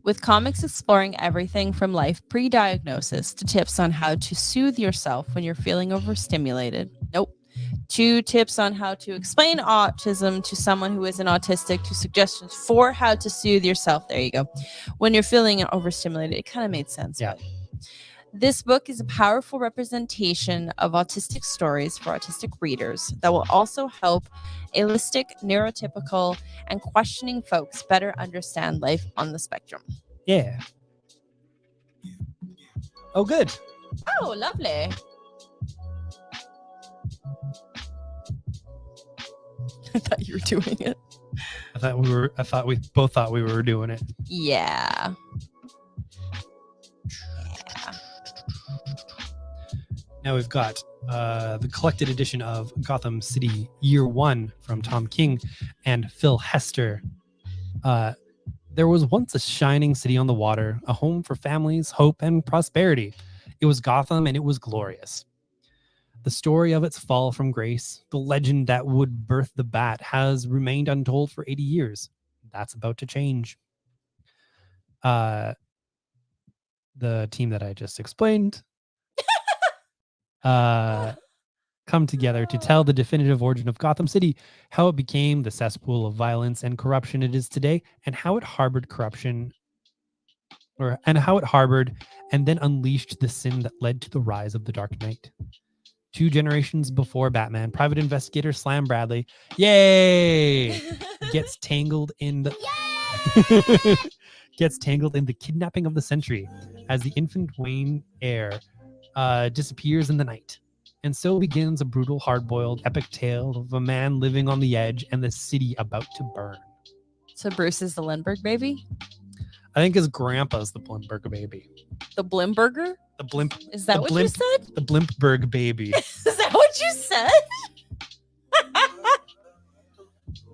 With comics exploring everything from life pre-diagnosis to tips on how to soothe yourself when you're feeling overstimulated. To tips on how to explain autism to someone who isn't autistic, to suggestions for how to soothe yourself. There you go. When you're feeling overstimulated, it kind of made sense. Yeah. But this book is a powerful representation of autistic stories for autistic readers that will also help allistic, neurotypical, and questioning folks better understand life on the spectrum. Yeah. Oh, good. Oh, lovely. I thought you were doing it. I thought we both thought we were doing it. Yeah. Now we've got the collected edition of Gotham City Year One from Tom King and Phil Hester. There was once a shining city on the water, a home for families, hope, and prosperity. It was Gotham, and it was glorious. The story of its fall from grace, the legend that would birth the bat, has remained untold for 80 years. That's about to change. The team that I just explained come together to tell the definitive origin of Gotham City, how it became the cesspool of violence and corruption it is today, and how it harbored and then unleashed the sin that led to the rise of the Dark Knight. 2 generations before Batman, private investigator Slam Bradley, yay, gets tangled in the kidnapping of the century as the infant Wayne heir disappears in the night. And so begins a brutal, hard-boiled epic tale of a man living on the edge and the city about to burn. So Bruce is the Lindbergh baby? I think his grandpa's the Blimberg baby. The Blimburger? The blimp. Is that what you said? The Blimpberg baby. Is that what you said?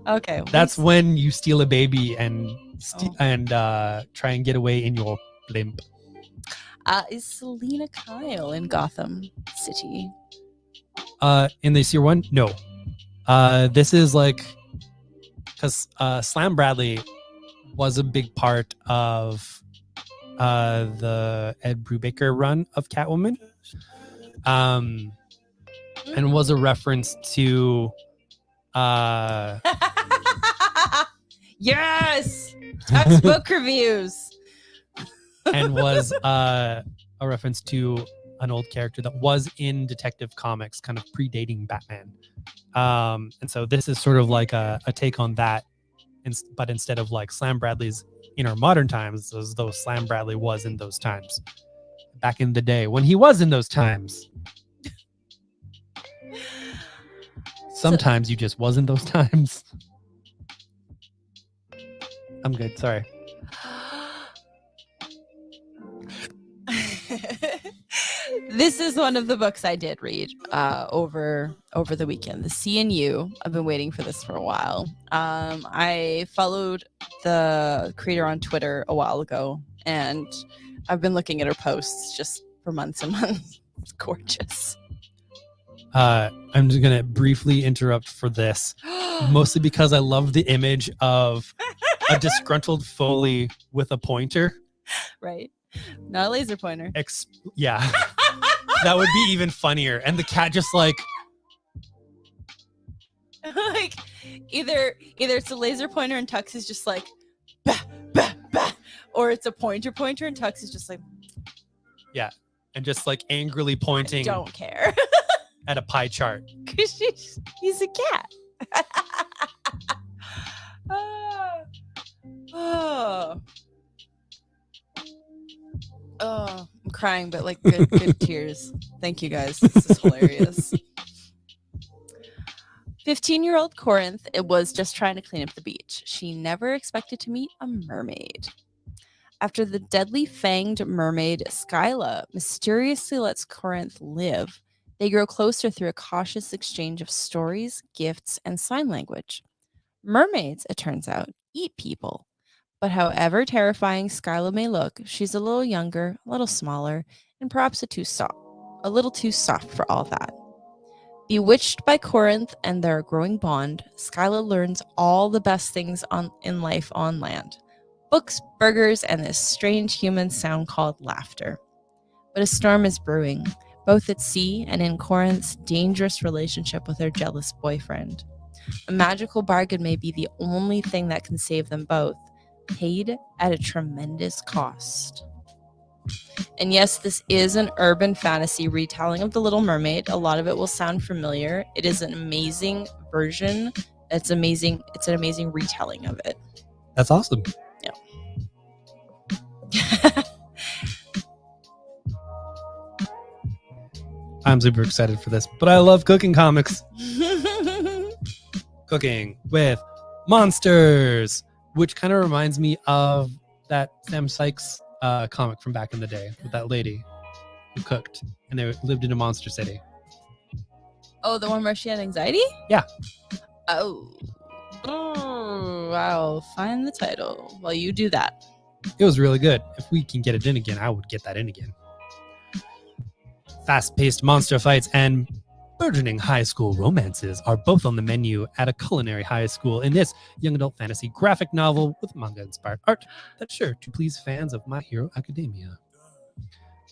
Okay. That's when you steal a baby and try and get away in your blimp. Is Selena Kyle in Gotham City? In this Year One? No. This is like, because Slam Bradley was a big part of the Ed Brubaker run of Catwoman, and was a reference to yes, textbook reviews, and was a reference to an old character that was in Detective Comics, kind of predating Batman. And so this is sort of like a take on that, but instead of like Slam Bradley's in our modern times, as though Slam Bradley was in those times, back in the day when he was in those times. Sometimes you just was in those times. I'm good. Sorry. This is one of the books I did read over the weekend. The C and U. I've been waiting for this for a while. I followed the creator on Twitter a while ago, and I've been looking at her posts just for months and months. It's gorgeous. I'm just gonna briefly interrupt for this, mostly because I love the image of a disgruntled Foley with a pointer. Right. Not a laser pointer. Yeah. That would be even funnier. And the cat just like either it's a laser pointer and Tux is just like bah, bah, bah, or it's a pointer and Tux is just like, yeah, and just like angrily pointing. I don't care. At a pie chart. Because he's a cat. Oh, I'm crying, but like good tears. Thank you guys. This is hilarious. 15-year-old Corinth, it was just trying to clean up the beach. She never expected to meet a mermaid. After the deadly fanged mermaid Skyla mysteriously lets Corinth live, they grow closer through a cautious exchange of stories, gifts, and sign language. Mermaids, it turns out, eat people. But however terrifying Skyla may look, she's a little younger, a little smaller, and perhaps a little too soft for all that. Bewitched by Corinth and their growing bond, Skyla learns all the best things in life on land. Books, burgers, and this strange human sound called laughter. But a storm is brewing, both at sea and in Corinth's dangerous relationship with her jealous boyfriend. A magical bargain may be the only thing that can save them both, paid at a tremendous cost. And yes, this is an urban fantasy retelling of The Little Mermaid. A lot of it will sound familiar. It is an amazing version. It's amazing. It's an amazing retelling of it. That's awesome. Yeah. I'm super excited for this, but I love cooking comics. Cooking with monsters, which kind of reminds me of that Sam Sykes comic from back in the day with that lady who cooked and they lived in a monster city. Oh, the one where she had anxiety? Yeah. Oh, I'll find the title while you do that. It was really good. If we can get it in again, I would get that in again. Fast-paced monster fights and burgeoning high school romances are both on the menu at a culinary high school in this young adult fantasy graphic novel with manga-inspired art that's sure to please fans of My Hero Academia.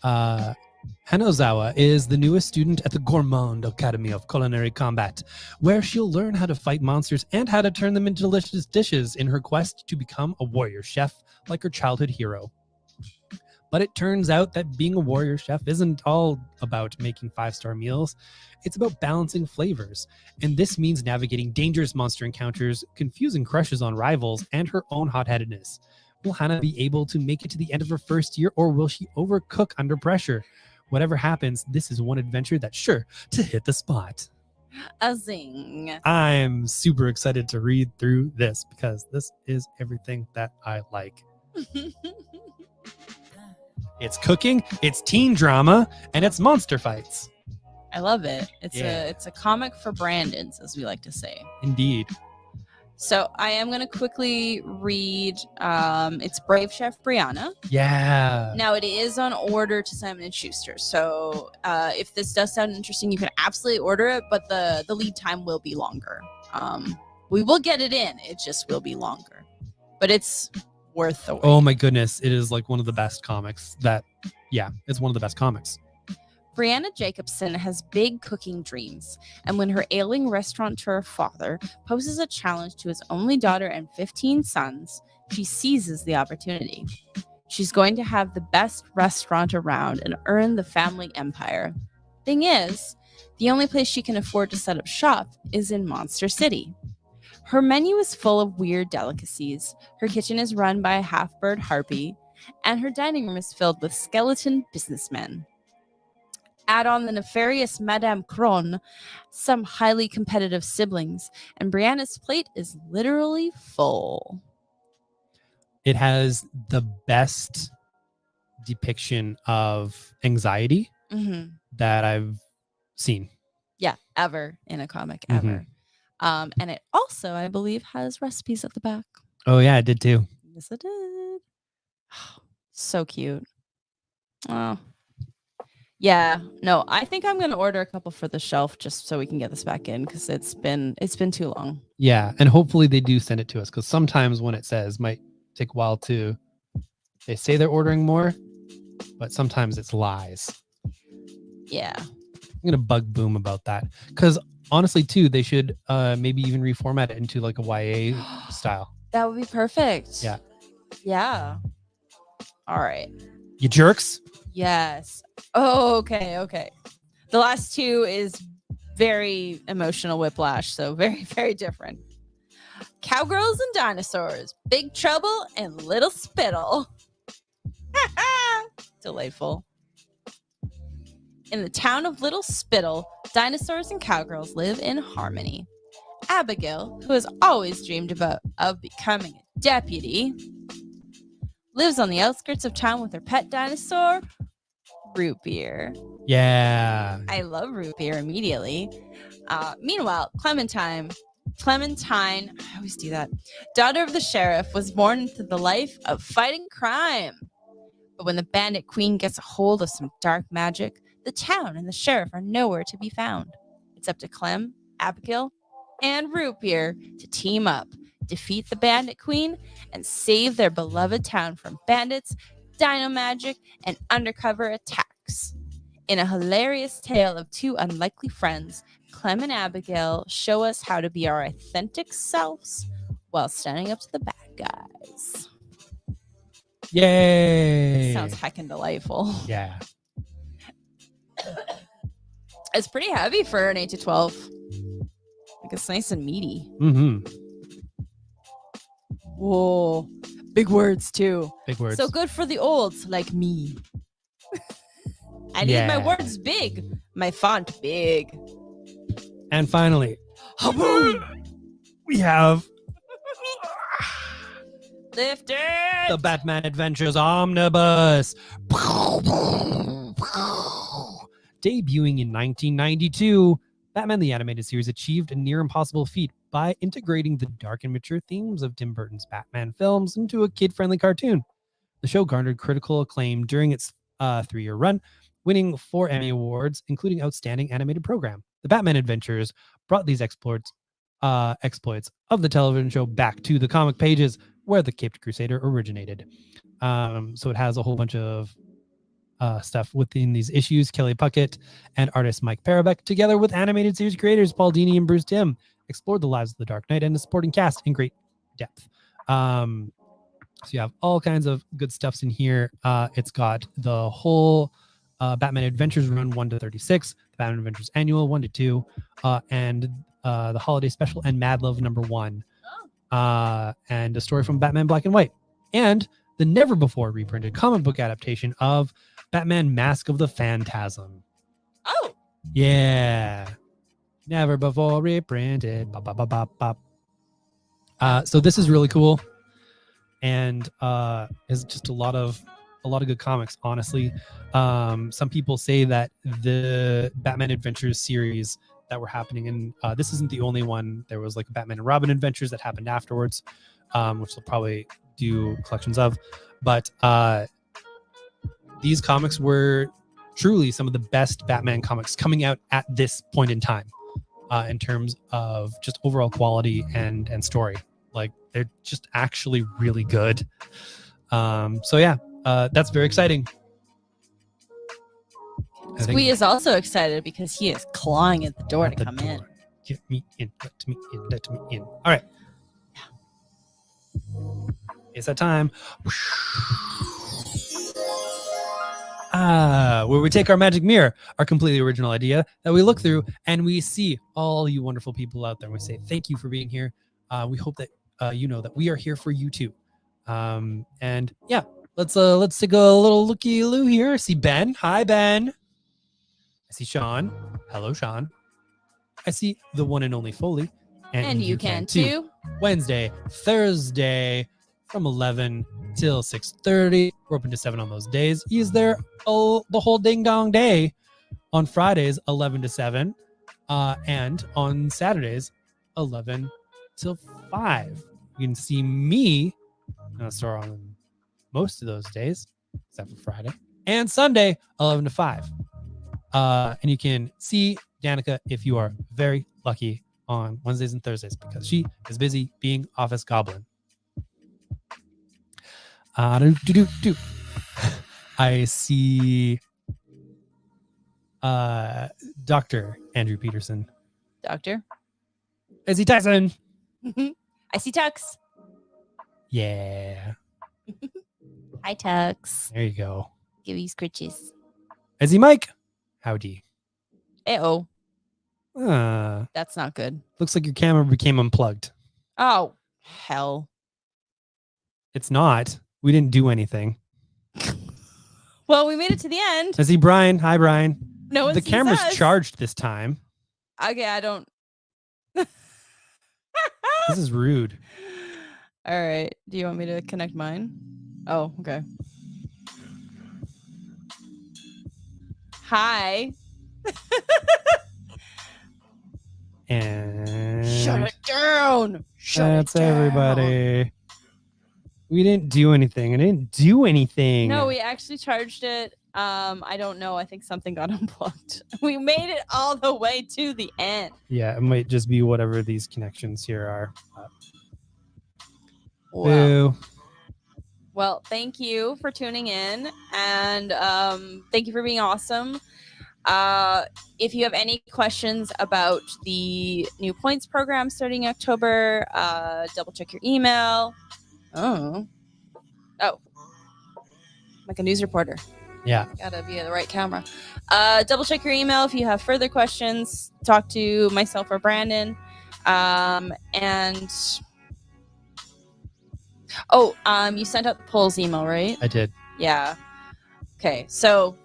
Hanazawa is the newest student at the Gourmand Academy of Culinary Combat, where she'll learn how to fight monsters and how to turn them into delicious dishes in her quest to become a warrior chef like her childhood hero. But it turns out that being a warrior chef isn't all about making 5-star meals. It's about balancing flavors. And this means navigating dangerous monster encounters, confusing crushes on rivals, and her own hot-headedness. Will Hannah be able to make it to the end of her first year, or will she overcook under pressure? Whatever happens, this is one adventure that's sure to hit the spot. A zing. I'm super excited to read through this because this is everything that I like. It's cooking, it's teen drama, and it's monster fights. I love it. It's a comic for Brandons, as we like to say. Indeed. So I am going to quickly read. It's Brave Chef Brianna. Yeah. Now it is on order to Simon & Schuster. So if this does sound interesting, you can absolutely order it, but the lead time will be longer. We will get it in. It just will be longer. But it's worth the wait. Oh my goodness. It is like one of the best comics it's one of the best comics. Brianna Jacobson has big cooking dreams, and when her ailing restaurateur father poses a challenge to his only daughter and 15 sons, she seizes the opportunity. She's going to have the best restaurant around and earn the family empire. Thing is, the only place she can afford to set up shop is in Monster City. Her menu is full of weird delicacies, her kitchen is run by a half-bird harpy, and her dining room is filled with skeleton businessmen. Add on the nefarious Madame Cron, some highly competitive siblings, and Brianna's plate is literally full. It has the best depiction of anxiety that I've seen. Yeah, ever in a comic, ever. And it also, I believe, has recipes at the back. Oh, yeah, it did too. Yes, it did. So cute. Oh. Yeah. No, I think I'm gonna order a couple for the shelf just so we can get this back in because it's been too long. Yeah, and hopefully they do send it to us because sometimes when it says might take a while to. They say they're ordering more, but sometimes it's lies. Yeah. I'm gonna bug Boom about that because honestly, too, they should maybe even reformat it into like a YA style. That would be perfect. Yeah. Yeah. All right. You jerks. Yes. Oh, okay. The last two is very emotional whiplash, so very, very different. Cowgirls and Dinosaurs, Big Trouble and Little Spittle. Delightful. In the town of Little Spittle, dinosaurs and cowgirls live in harmony. Abigail, who has always dreamed of becoming a deputy, lives on the outskirts of town with her pet dinosaur, Root Beer. Yeah. I love Root Beer immediately. Meanwhile, Clementine, I always do that, daughter of the sheriff, was born into the life of fighting crime. But when the bandit queen gets a hold of some dark magic, the town and the sheriff are nowhere to be found. It's up to Clem, Abigail, and Root Beer to team up, defeat the bandit queen, and save their beloved town from bandits, dino magic, and undercover attacks. In a hilarious tale of two unlikely friends, Clem and Abigail show us how to be our authentic selves while standing up to the bad guys. Yay. Sounds heckin' delightful. Yeah. It's pretty heavy for an 8 to 12. Like it's nice and meaty. Mm-hmm. Whoa. Big words too. Big words. So good for the olds like me. I need my words big. My font big. And finally, we have Lifted. the Batman Adventures Omnibus. Debuting in 1992, Batman the Animated Series achieved a near impossible feat by integrating the dark and mature themes of Tim Burton's Batman films into a kid-friendly cartoon. The show garnered critical acclaim during its 3-year run, winning 4 Emmy Awards, including Outstanding Animated Program. The Batman Adventures brought these exploits of the television show back to the comic pages where the Caped Crusader originated. So it has a whole bunch of stuff within these issues. Kelly Puckett and artist Mike Parabek, together with animated series creators Paul Dini and Bruce Timm, explored the lives of the Dark Knight and the supporting cast in great depth. So you have all kinds of good stuffs in here. It's got the whole Batman Adventures run 1 to 36, the Batman Adventures Annual 1 to 2, and the Holiday Special and Mad Love #1, and a story from Batman Black and White, and the never before reprinted comic book adaptation of Batman Mask of the Phantasm. Oh. Yeah. Never before reprinted. Bop, bop, bop, bop, bop. So this is really cool. And is just a lot of good comics, honestly. Some people say that the Batman Adventures series that were happening in this isn't the only one. There was like a Batman and Robin Adventures that happened afterwards, which they'll probably do collections of. But these comics were truly some of the best Batman comics coming out at this point in time, in terms of just overall quality and story. Like they're just actually really good. So yeah, that's very exciting. Squee is also excited because he is clawing at the door to come in. Get me in, let me in, let me in. All right. It's that time. Where we take our magic mirror, our completely original idea that we look through and we see all you wonderful people out there. And we say, thank you for being here. We hope that you know that we are here for you too. And yeah, let's take a little looky-loo here. I see Ben. Hi, Ben. I see Sean. Hello, Sean. I see the one and only Foley. And you can too. Wednesday, Thursday, from 11 till 6:30. We're open to 7 on those days. He's there the whole ding dong day. On Fridays, 11 to 7. And on Saturdays, 11 till 5. You can see me on most of those days. except for Friday, and Sunday, 11 to 5. And you can see Danica if you are very lucky on Wednesdays and Thursdays because she is busy being office goblin. I see Dr. Andrew Peterson. Doctor? Izzy Tyson. I see Tux. Yeah. Hi, Tux. There you go. Give you scritches. Izzy Mike. Howdy. Uh-oh. That's not good. Looks like your camera became unplugged. Oh, hell. It's not. We didn't do anything. Well, we made it to the end. Izzy Brian. Hi, Brian. No one The sees camera's us. charged this time. Okay, I don't. This is rude. All right. Do you want me to connect mine? Oh, okay. Hi. And Shut it down. that's everybody. We didn't do anything. I didn't do anything. No, we actually charged it. I don't know. I think something got unplugged. We made it all the way to the end. Yeah, it might just be whatever these connections here are. Wow. Boo. Well, thank you for tuning in, and thank you for being awesome. If you have any questions about the new points program starting October, double check your email. Oh, like a news reporter. Yeah. Gotta be at the right camera. Double check your email if you have further questions. Talk to myself or Brandon. And you sent out the polls email, right? I did. Yeah. Okay, so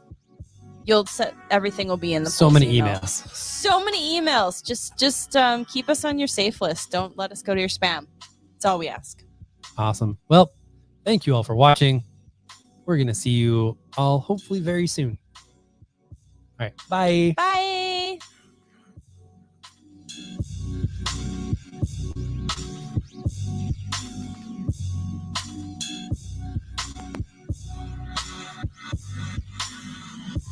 you'll set everything will be in the So polls many email. emails. So many emails. Just keep us on your safe list. Don't let us go to your spam. That's all we ask. Awesome. Well, thank you all for watching. We're going to see you all hopefully very soon. All right. Bye. Bye.